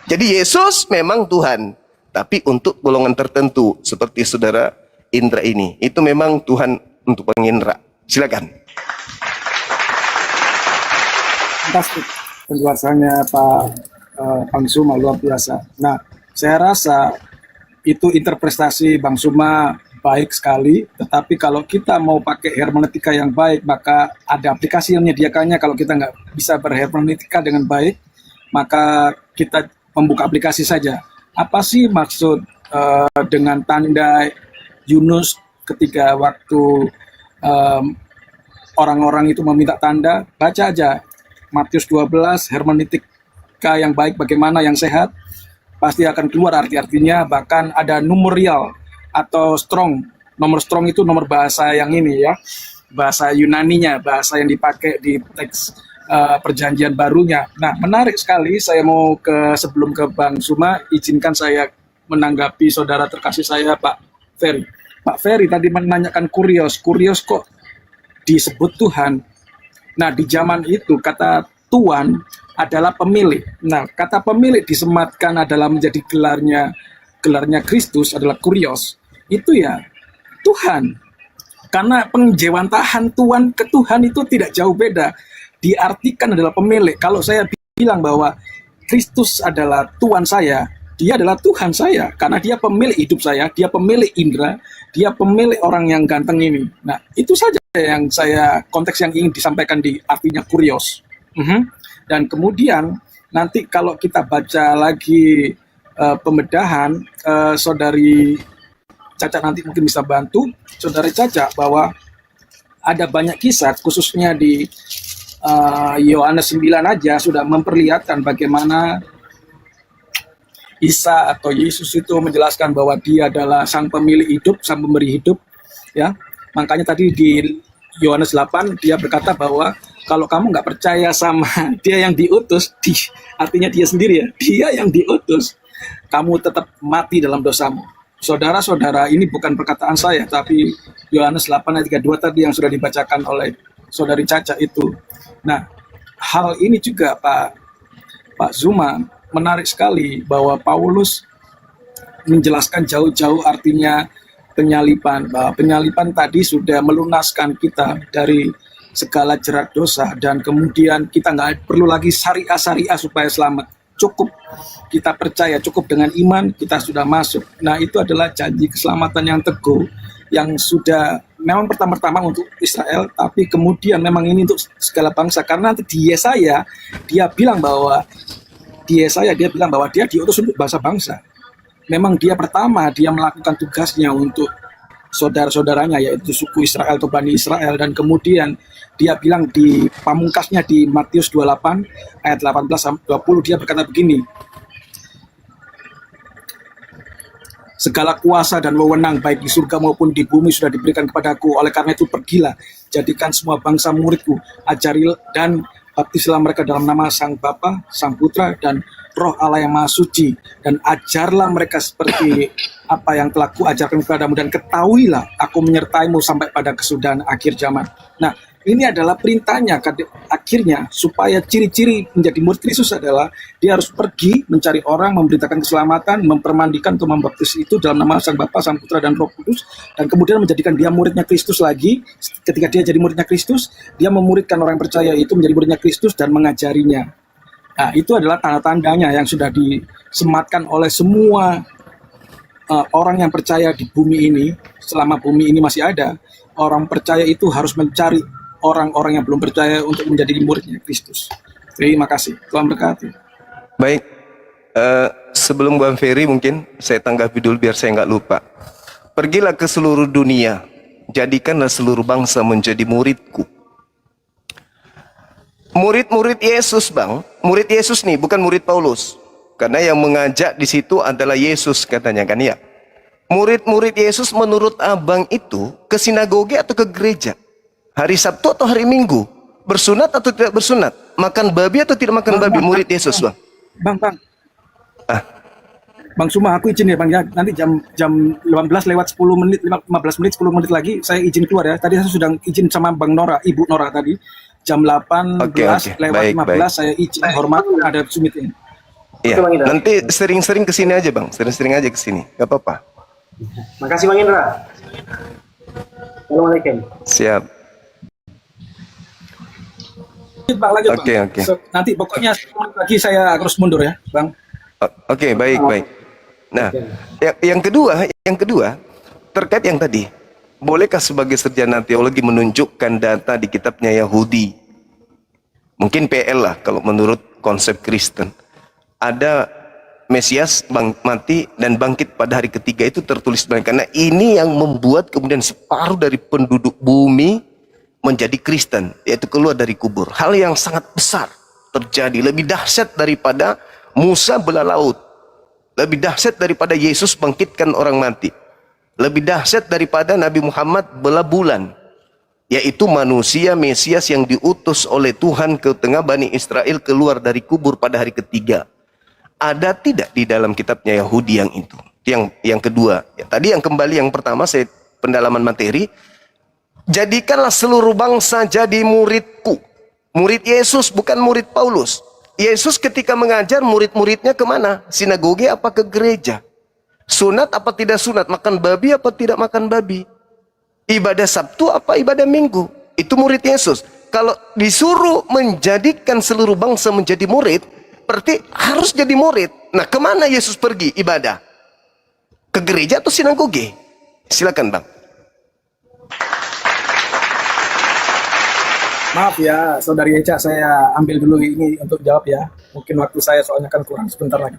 S1: Jadi Yesus memang Tuhan. Tapi untuk golongan tertentu seperti saudara Indra ini, itu memang Tuhan untuk pengindra. Silakan.
S4: Fantastik penjelasannya Pak Bang Suma, luar biasa. Nah, saya rasa itu interpretasi Bang Suma baik sekali, tetapi kalau kita mau pakai hermeneutika yang baik, maka ada aplikasi yang menyediakannya. Kalau kita nggak bisa berhermeneutika dengan baik, maka kita membuka aplikasi saja. Apa sih maksud dengan tanda Yunus ketika waktu orang-orang itu meminta tanda? Baca aja Matius 12, hermeneutika yang baik bagaimana yang sehat, pasti akan keluar arti-artinya. Bahkan ada numerial atau strong. Nomor strong itu nomor bahasa yang ini ya, bahasa Yunaninya, bahasa yang dipakai di teks perjanjian barunya. Nah, menarik sekali. Saya mau sebelum ke Bang Suma, izinkan saya menanggapi saudara terkasih saya Pak Ferry. Pak Ferry tadi menanyakan kurios kok disebut Tuhan. Nah, di zaman itu kata Tuhan adalah pemilik. Nah, kata pemilik disematkan adalah menjadi gelarnya Kristus adalah kurios. Itu ya Tuhan. Karena penjewantahan Tuhan ke Tuhan itu tidak jauh beda. Diartikan adalah pemilik. Kalau saya bilang bahwa Kristus adalah Tuhan saya, dia adalah Tuhan saya. Karena dia pemilik hidup saya, dia pemilik Indra, dia pemilik orang yang ganteng ini. Nah, itu saja yang konteks yang ingin disampaikan di artinya kurios. Dan kemudian nanti kalau kita baca lagi pembedahan, saudari Caca nanti mungkin bisa bantu, saudari Caca, bahwa ada banyak kisah, khususnya di Yohanes 9 aja sudah memperlihatkan bagaimana Isa atau Yesus itu menjelaskan bahwa dia adalah sang pemilik hidup, sang pemberi hidup, ya. Makanya tadi di Yohanes 8 dia berkata bahwa kalau kamu nggak percaya sama dia yang diutus, artinya dia sendiri ya, dia yang diutus, kamu tetap mati dalam dosamu. Saudara-saudara, ini bukan perkataan saya, tapi Yohanes 8 ayat 32 tadi yang sudah dibacakan oleh saudari Caca itu. Nah, hal ini juga Pak Zuma menarik sekali bahwa Paulus menjelaskan jauh-jauh artinya penyaliban, bahwa penyaliban tadi sudah melunaskan kita dari segala jerat dosa, dan kemudian kita nggak perlu lagi syariah supaya selamat. Cukup kita percaya, cukup dengan iman kita sudah masuk. Nah, itu adalah janji keselamatan yang teguh, yang sudah memang pertama-tama untuk Israel, tapi kemudian memang ini untuk segala bangsa. Karena nanti di Yesaya dia bilang bahwa dia diutus untuk bangsa-bangsa. Memang dia pertama dia melakukan tugasnya untuk saudara-saudaranya, yaitu suku Israel atau Bani Israel, dan kemudian dia bilang di pamungkasnya di Matius 28 ayat 18-20 dia berkata begini, segala kuasa dan wewenang baik di surga maupun di bumi sudah diberikan kepadaku, oleh karena itu pergilah, jadikan semua bangsa muridku, ajari dan baptislah mereka dalam nama Sang Bapa, Sang Putra, dan Roh Allah yang Maha Suci, dan ajarlah mereka seperti apa yang telah kuajarkan kepadamu, dan ketahuilah aku menyertaimu sampai pada kesudahan akhir zaman. Nah, ini adalah perintahnya akhirnya, supaya ciri-ciri menjadi murid Kristus adalah dia harus pergi mencari orang, memberitakan keselamatan, mempermandikan atau membaptis itu dalam nama Sang Bapa, Sang Putra, dan Roh Kudus, dan kemudian menjadikan dia muridnya Kristus lagi. Ketika dia jadi muridnya Kristus, dia memuridkan orang yang percaya itu menjadi muridnya Kristus dan mengajarinya. Nah, itu adalah tanda-tandanya yang sudah disematkan oleh semua orang yang percaya di bumi ini. Selama bumi ini masih ada, orang percaya itu harus mencari orang-orang yang belum percaya untuk menjadi muridnya Kristus. Terima kasih. Tuhan berkati.
S1: Baik, sebelum Bang Ferry mungkin saya tanggapi dulu biar saya nggak lupa. Pergilah ke seluruh dunia, jadikanlah seluruh bangsa menjadi muridku. Murid-murid Yesus, Bang, murid Yesus nih, bukan murid Paulus. Karena yang mengajak di situ adalah Yesus katanya kan ya. Murid-murid Yesus menurut Abang itu ke sinagoge atau ke gereja? Hari Sabtu atau hari Minggu? Bersunat atau tidak bersunat? Makan babi atau tidak makan babi? Murid Yesus, Bang.
S4: Bang. Bang Suma, aku izin ya Bang ya. Nanti jam 18 lewat 10 menit, 15 menit, 10 menit lagi saya izin keluar ya. Tadi saya sudah izin sama Bang Nora, Ibu Nora tadi. Jam 18 lewat 15 baik. Saya izin hormat ada meeting.
S1: Iya, nanti sering-sering ke sini aja Bang. Sering-sering aja ke sini. Gak apa-apa.
S3: Makasih Bang Indra. Assalamualaikum.
S1: Siap.
S4: Bang, lanjut,
S1: Oke.
S4: So, nanti pokoknya lagi saya harus mundur ya, Bang.
S1: Oke, baik. Nah, yang kedua terkait yang tadi, bolehkah sebagai sarjana teologi menunjukkan data di kitabnya Yahudi? Mungkin PL lah kalau menurut konsep Kristen. Ada Mesias mati dan bangkit pada hari ketiga itu tertulis banyak. Karena ini yang membuat kemudian separuh dari penduduk bumi menjadi Kristen, yaitu keluar dari kubur. Hal yang sangat besar terjadi, lebih dahsyat daripada Musa belah laut, lebih dahsyat daripada Yesus bangkitkan orang mati, lebih dahsyat daripada Nabi Muhammad belah bulan, yaitu manusia Mesias yang diutus oleh Tuhan ke tengah Bani Israel keluar dari kubur pada hari ketiga. Ada tidak di dalam kitabnya Yahudi yang itu? Yang kedua, ya, tadi yang kembali yang pertama saya pendalaman materi. Jadikanlah seluruh bangsa jadi muridku. Murid Yesus bukan murid Paulus. Yesus ketika mengajar murid-muridnya kemana? Sinagoge apa ke gereja? Sunat apa tidak sunat? Makan babi apa tidak makan babi? Ibadah Sabtu apa ibadah Minggu? Itu murid Yesus. Kalau disuruh menjadikan seluruh bangsa menjadi murid, berarti harus jadi murid. Nah, kemana Yesus pergi ibadah? Ke gereja atau sinagoge? Silakan Bang.
S4: Maaf ya, Saudari Eca, saya ambil dulu ini untuk jawab ya. Mungkin waktu saya soalnya kan kurang sebentar lagi.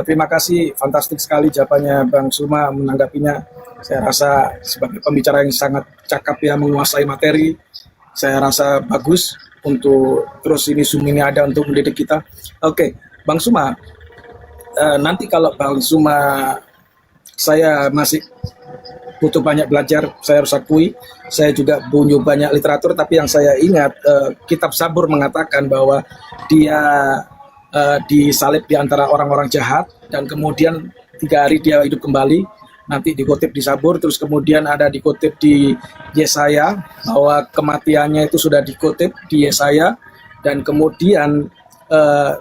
S4: Terima kasih, fantastik sekali jawabannya Bang Suma menanggapinya. Saya rasa sebagai pembicara yang sangat cakap ya, menguasai materi. Saya rasa bagus untuk terus ini Zoom ini ada untuk mendidik kita. Oke, Bang Suma, nanti kalau Bang Suma saya masih butuh banyak belajar, saya harus akui. Saya juga punya banyak literatur, tapi yang saya ingat kitab Zabur mengatakan bahwa dia disalib di antara orang-orang jahat, dan kemudian 3 hari dia hidup kembali. Nanti dikutip di Zabur, terus kemudian ada dikutip di Yesaya bahwa kematiannya itu sudah dikutip di Yesaya, dan kemudian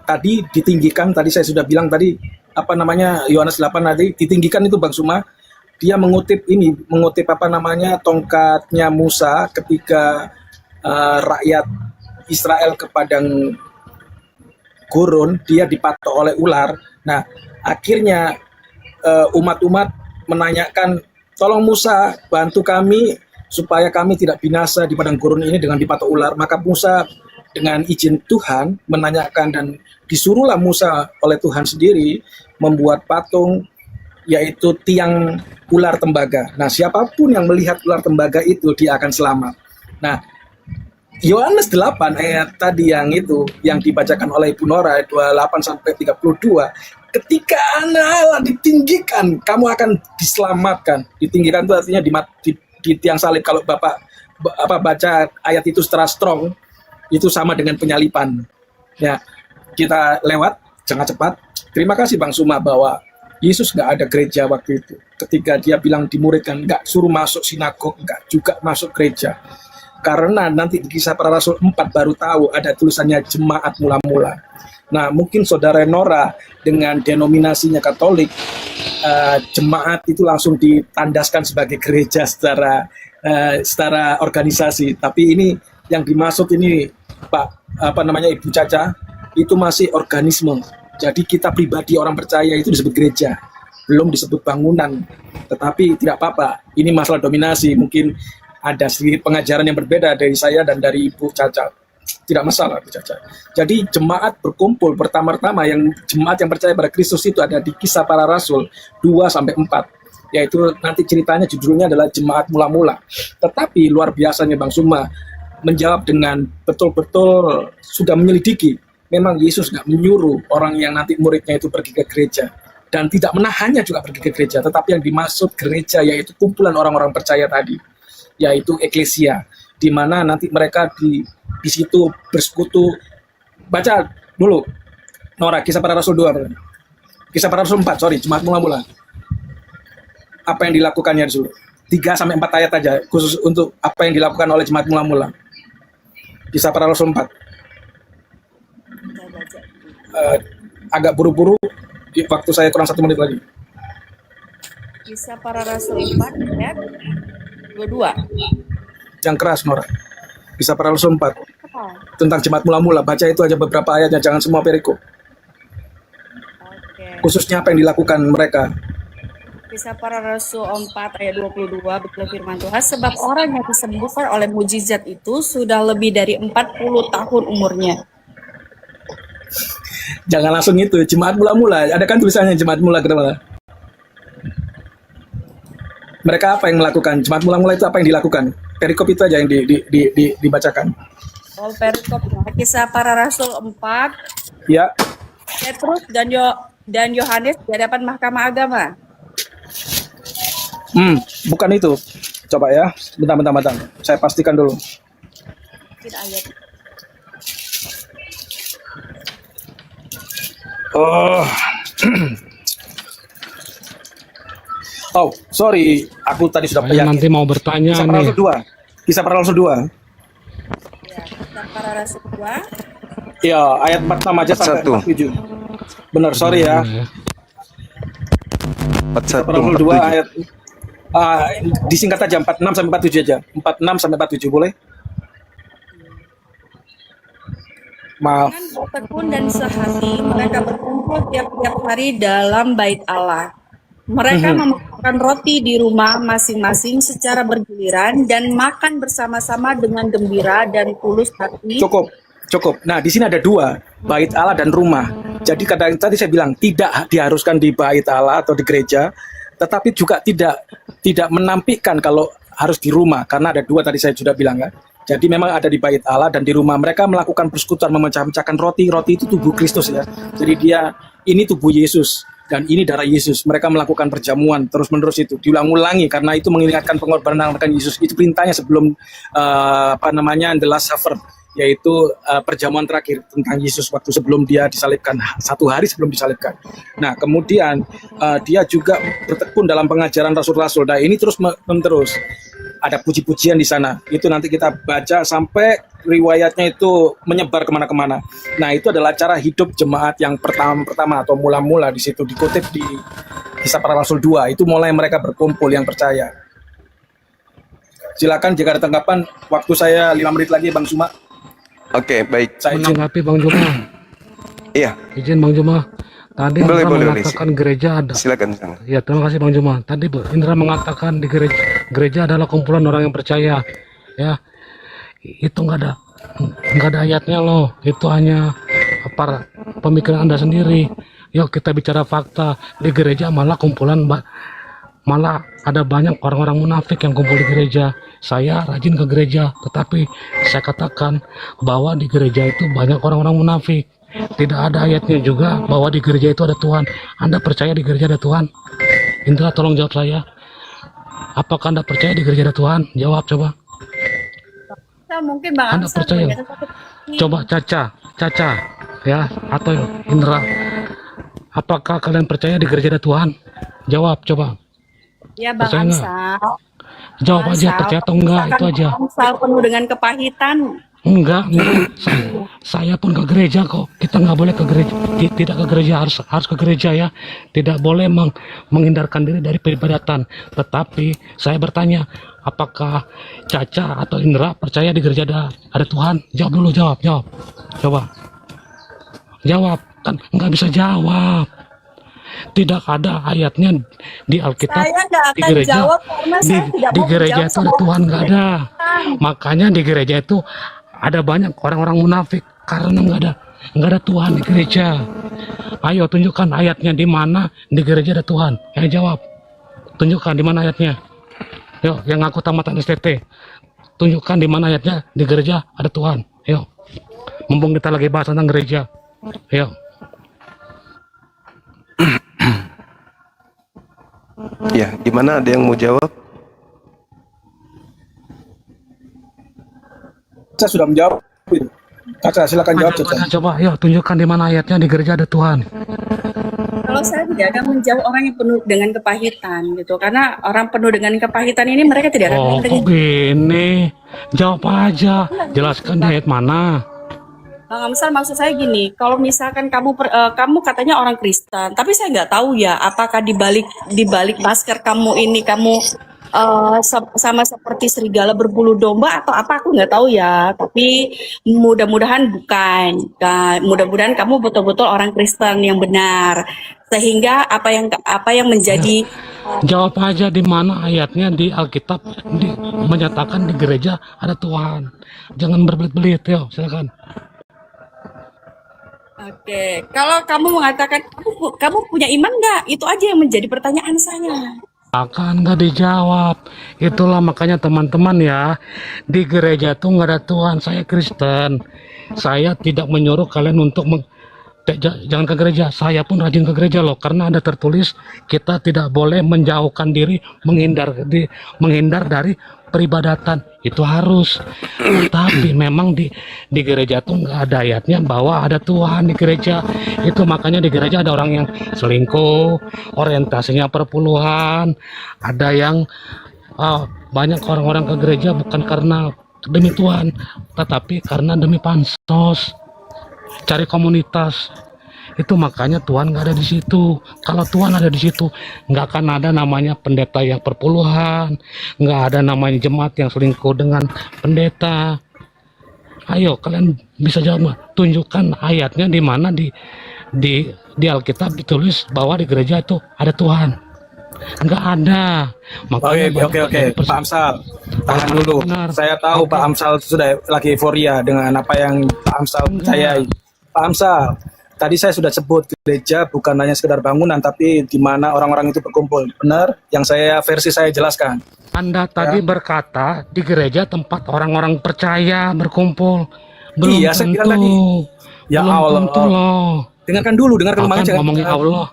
S4: tadi ditinggikan. Tadi saya sudah bilang tadi apa namanya, Yohanes 8 tadi ditinggikan itu Bang Suma. Dia mengutip apa namanya, tongkatnya Musa ketika rakyat Israel ke padang gurun, dia dipatok oleh ular. Nah, akhirnya umat-umat menanyakan, tolong Musa bantu kami supaya kami tidak binasa di padang gurun ini dengan dipatok ular. Maka Musa dengan izin Tuhan menanyakan, dan disuruhlah Musa oleh Tuhan sendiri membuat patung, yaitu tiang ular tembaga. Nah, siapapun yang melihat ular tembaga itu, dia akan selamat. Nah, Yohanes 8 ayat tadi yang itu, yang dibacakan oleh Ibu Nora, 28-32, ketika Allah ditinggikan, kamu akan diselamatkan. Ditinggikan itu artinya di tiang salib. Kalau Bapak baca ayat itu secara strong, itu sama dengan penyalipan. Ya, kita lewat, jangan cepat. Terima kasih Bang Suma bahwa Yesus nggak ada gereja waktu itu. Ketika dia bilang dimuridkan, nggak suruh masuk sinagog, nggak juga masuk gereja. Karena nanti di Kisah Para Rasul 4 baru tahu ada tulisannya jemaat mula-mula. Nah, mungkin saudara Nora dengan denominasinya Katolik, jemaat itu langsung ditandaskan sebagai gereja secara organisasi. Tapi ini yang dimaksud ini Pak, Ibu Caca, itu masih organisme. Jadi kita pribadi orang percaya itu disebut gereja, belum disebut bangunan. Tetapi tidak apa-apa, ini masalah dominasi. Mungkin ada sedikit pengajaran yang berbeda dari saya dan dari Ibu Caca. Tidak masalah, Ibu Caca. Jadi jemaat berkumpul pertama-tama, jemaat yang percaya pada Kristus itu ada di Kisah Para Rasul 2-4. Yaitu nanti ceritanya judulnya adalah jemaat mula-mula. Tetapi luar biasanya Bang Suma menjawab dengan betul-betul sudah menyelidiki. Memang Yesus nggak menyuruh orang yang nanti muridnya itu pergi ke gereja, dan tidak menahannya juga pergi ke gereja. Tetapi yang dimaksud gereja yaitu kumpulan orang-orang percaya tadi, yaitu eklesia, di mana nanti mereka di situ bersekutu. Baca dulu Nora, Kisah Para Rasul 2, Kisah Para Rasul 4, jemaat mula-mula. Apa yang dilakukannya di situ? 3-4 ayat aja khusus untuk apa yang dilakukan oleh jemaat mula-mula. Kisah Para Rasul 4. Agak buru-buru, waktu saya kurang 1 menit lagi.
S6: Kisah Para Rasul 4 ayat 22.
S4: Yang keras Nora. Kisah Para Rasul 4 tentang jemaat mula-mula. Baca itu aja beberapa ayatnya, jangan semua perikop.
S6: Oke.
S4: Khususnya apa yang dilakukan mereka.
S6: Kisah Para Rasul 4 ayat 22, betul firman Tuhan, sebab orang yang disembuhkan oleh mujizat itu sudah lebih dari 40 tahun umurnya.
S4: Jangan langsung itu, jemaat mula-mula. Ada kan tulisannya jemaat mula kenapa? Mereka apa yang melakukan? Jemaat mula-mula itu apa yang dilakukan? Perikop itu aja yang dibacakan.
S6: Oh, perikopnya Kisah Para Rasul 4.
S4: Ya.
S6: Petrus dan Yohanes di hadapan Mahkamah Agama.
S4: Bukan itu. Coba ya, bentar. Saya pastikan dulu.
S6: Tidak ayat.
S4: Oh, sorry, aku tadi sudah
S2: Saya nanti mau bertanya
S4: Kisah Para
S2: nih.
S4: Rasul 2. Kisah Para Rasul 2.
S6: Ya, Kisah Para Rasul 2.
S4: Ya, ayat 46 aja sampai 47. Benar, sorry ya. Kisah Para Rasul 2 ayat disingkat aja 46 sampai 47 aja. 46 sampai 47 boleh? Maaf.
S6: Dengan bertekun dan sehati, mereka berkumpul tiap-tiap hari dalam bait Allah. Mereka memakan roti di rumah masing-masing secara bergiliran dan makan bersama-sama dengan gembira dan tulus hati.
S4: Cukup. Nah, di sini ada 2, bait Allah dan rumah. Jadi kadang tadi saya bilang tidak diharuskan di bait Allah atau di gereja, tetapi juga tidak menampilkan kalau harus di rumah, karena ada 2 tadi saya sudah bilang kan. Jadi memang ada di bait Allah dan di rumah. Mereka melakukan persekutuan, memecah-mecahkan roti. Roti itu tubuh Kristus ya. Jadi ini tubuh Yesus. dan ini darah Yesus. Mereka melakukan perjamuan terus-menerus, itu diulang-ulangi karena itu mengingatkan pengorbanan rekan Yesus. Itu perintahnya sebelum the Last Supper, yaitu perjamuan terakhir tentang Yesus waktu sebelum dia disalibkan, 1 hari sebelum disalibkan. Nah, kemudian dia juga bertekun dalam pengajaran rasul-rasul. Nah, ini terus menerus. Ada puji-pujian di sana. Itu nanti kita baca sampai riwayatnya itu menyebar kemana-kemana. Nah, itu adalah cara hidup jemaat yang pertama atau mula-mula di situ, dikutip di Kisah Para Rasul 2. Itu mulai mereka berkumpul yang percaya. Silakan jika ada tanggapan, waktu saya 5 menit lagi Bang Suma.
S1: Oke, baik.
S4: Saya izin.
S2: Menanggapi Bang Juma.
S1: Iya,
S2: Izin Bang Juma. Tadi
S1: boleh,
S2: Indra
S1: boleh.
S2: mengatakan gereja ada.
S1: Silakan.
S2: Ya, terima kasih Bang Juma. Tadi Indra mengatakan di gereja adalah kumpulan orang yang percaya. Ya, itu nggak ada ayatnya loh. Itu hanya pemikiran Anda sendiri. Yuk kita bicara fakta. Di gereja malah malah ada banyak orang-orang munafik yang kumpul di gereja. Saya rajin ke gereja, tetapi saya katakan bahwa di gereja itu banyak orang-orang munafik. Tidak ada ayatnya juga bahwa di gereja itu ada Tuhan. Anda percaya di gereja ada Tuhan? Indra, tolong jawab saya. Apakah Anda percaya di gereja ada Tuhan? Jawab coba.
S6: Mungkin Bang
S2: Anda
S6: Amsal
S2: percaya?
S6: punya sesuatu.
S2: Coba Caca, ya, atau Indra. Apakah kalian percaya di gereja ada Tuhan? Jawab coba.
S6: Ya Bang
S2: Percaya nggak?
S6: Amsal.
S2: Jawab aja, percaya atau enggak, itu aja.
S6: Amsal penuh dengan kepahitan.
S2: Enggak. Saya pun ke gereja kok. Kita nggak boleh ke gereja. Tidak ke gereja, harus ke gereja ya. Tidak boleh menghindarkan diri dari peribadatan. Tetapi saya bertanya, apakah Caca atau Indra percaya di gereja ada Tuhan? Jawab dulu, jawab. Coba. Jawab. Kan nggak bisa jawab. Tidak ada ayatnya di Alkitab
S6: Saya nggak
S2: di
S6: akan
S2: gereja
S6: jawab karena saya tidak
S2: di
S6: mau
S2: gereja
S6: menjawab
S2: itu ada
S6: semua
S2: Tuhan, nggak ada.
S6: pertanyaan.
S2: Makanya di gereja itu ada banyak orang-orang munafik karena nggak ada Tuhan di gereja. Ayo tunjukkan ayatnya di mana di gereja ada Tuhan. Jawab. Tunjukkan di mana ayatnya. Yuk, yang ngaku tamatan STT. Tunjukkan di mana ayatnya di gereja ada Tuhan. Yuk. Mumpung kita lagi bahas tentang gereja. Yuk.
S1: Ya, gimana, ada yang mau jawab?
S4: Saya sudah menjawab. Caca, silakan jawab, Caca.
S2: Coba, yuk tunjukkan di mana ayatnya di gereja ada Tuhan.
S6: Kalau saya tidak akan menjawab orang yang penuh dengan kepahitan gitu, karena orang penuh dengan kepahitan ini mereka tidak akan
S2: Oh,
S6: menerima.
S2: kok gini? Jawab aja. Jelaskan di ayat mana.
S6: Bang Amsal, maksud saya gini, kalau misalkan kamu katanya orang Kristen, tapi saya nggak tahu ya, apakah di balik masker kamu ini kamu sama seperti serigala berbulu domba atau apa, aku nggak tahu ya. Tapi mudah-mudahan bukan. Nah, mudah-mudahan kamu betul-betul orang Kristen yang benar, sehingga apa yang menjadi
S2: Jawab aja di mana ayatnya di Alkitab menyatakan di gereja ada Tuhan. Jangan berbelit-belit, yo, silakan.
S6: Oke, kalau kamu mengatakan kamu punya iman nggak? Itu aja yang menjadi pertanyaan saya.
S2: Akan nggak dijawab. Itulah makanya teman-teman ya, di gereja tuh nggak ada Tuhan. Saya Kristen. Saya tidak menyuruh kalian untuk jangan ke gereja. Saya pun rajin ke gereja loh, karena ada tertulis kita tidak boleh menjauhkan diri, menghindar dari peribadatan. Itu harus. Tapi memang di gereja tuh nggak ada ayatnya bahwa ada Tuhan di gereja. Itu makanya di gereja ada orang yang selingkuh, orientasinya perpuluhan, ada yang banyak orang-orang ke gereja bukan karena demi Tuhan, tetapi karena demi pansos, cari komunitas. Itu makanya Tuhan nggak ada di situ. Kalau Tuhan ada di situ, nggak akan ada namanya pendeta yang perpuluhan, nggak ada namanya jemaat yang selingkuh dengan pendeta. Ayo kalian bisa jawab nggak? Tunjukkan ayatnya di mana di Alkitab ditulis bahwa di gereja itu ada Tuhan. Nggak ada. Makanya
S4: Oke. Pak Amsal, tahan dulu.
S2: Benar.
S4: Saya tahu Pak Amsal sudah lagi euforia dengan apa yang Pak Amsal percayai. Pak Amsal, tadi saya sudah sebut gereja bukan hanya sekedar bangunan, tapi di mana orang-orang itu berkumpul. Benar? Yang versi saya jelaskan.
S2: Anda tadi berkata di gereja tempat orang-orang percaya berkumpul. Belum
S4: Iya, saya
S2: tentu.
S4: bilang tadi. Ya
S2: Belum
S4: Allah.
S2: tentu loh.
S4: Dengarkan dulu Bang,
S2: Bahkan
S4: jangan.
S2: ngomongin Allah.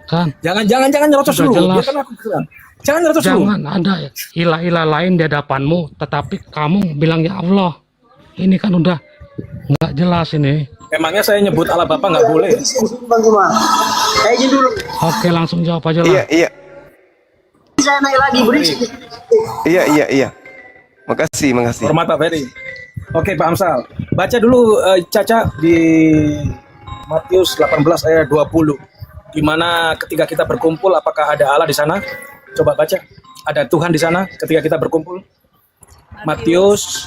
S2: Kan?
S4: Jangan nyerocos
S2: Sudah
S4: dulu.
S2: jelas.
S4: Biarkan aku bilang. Jangan nyerocos dulu.
S2: Jangan ada ilah-ilah lain di hadapanmu, tetapi kamu bilang ya Allah. Ini kan udah nggak jelas ini.
S4: Emangnya saya nyebut Allah Bapa nggak boleh?
S3: Bang Guma, saya izin dulu.
S2: Oke, langsung jawab aja
S1: Iya,
S2: lah.
S1: iya.
S3: Saya naik lagi, berisik.
S1: Iya. Makasih.
S4: Hormat Pak Ferry. Oke Pak Amsal. Baca dulu Caca di Matius 18 ayat 20. Di mana ketika kita berkumpul apakah ada Allah di sana? Coba baca. Ada Tuhan di sana ketika kita berkumpul? Matius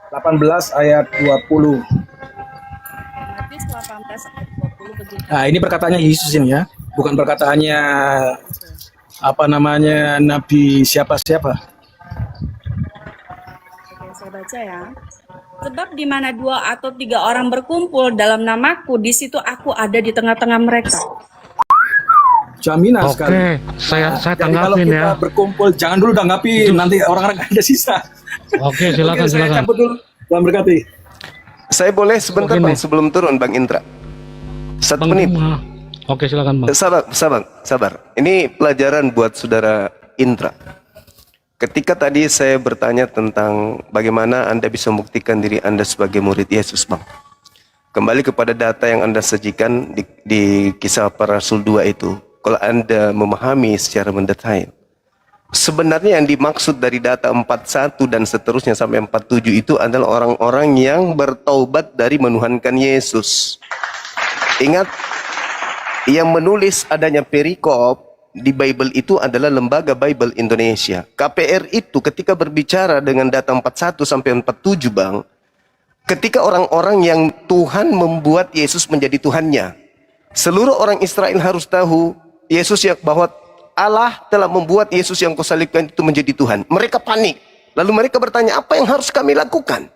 S4: 18 ayat 20.
S6: Matius 18 ayat 20 begitu.
S4: Nah, ini perkataannya Yesus ini ya. Bukan perkataannya Nabi siapa-siapa.
S6: Oke, saya baca ya. Sebab di mana 2 atau 3 orang berkumpul dalam namaku, di situ aku ada di tengah-tengah mereka.
S4: Jaminan
S2: Oke,
S4: sekali.
S2: saya
S4: Jadi kalau
S2: tanggapin
S4: kita
S2: ya.
S4: berkumpul, jangan dulu tanggapin, nanti orang-orang ada sisa.
S2: Oke, silakan.
S4: Oke, saya cabut dulu. Tuhan berkati.
S1: Saya boleh sebentar
S2: Oke,
S1: Bang
S2: nih.
S1: sebelum turun Bang Indra. 1
S2: Bang
S1: menit.
S2: Bima. Oke, silakan Bang.
S1: Sabar. Ini pelajaran buat saudara Indra. Ketika tadi saya bertanya tentang bagaimana Anda bisa membuktikan diri Anda sebagai murid Yesus, Bang. Kembali kepada data yang Anda sajikan di Kisah Para Rasul 2 itu. Kalau Anda memahami secara mendetail. Sebenarnya yang dimaksud dari data 41 dan seterusnya sampai 47 itu adalah orang-orang yang bertaubat dari menuhankan Yesus. Ingat, yang menulis adanya perikop di Bible itu adalah Lembaga Bible Indonesia. KPR itu ketika berbicara dengan data 41 sampai 47, Bang, ketika orang-orang yang Tuhan membuat Yesus menjadi Tuhannya. Seluruh orang Israel harus tahu Yesus bahwa Allah telah membuat Yesus yang kau salibkan itu menjadi Tuhan. Mereka panik. Lalu mereka bertanya, apa yang harus kami lakukan?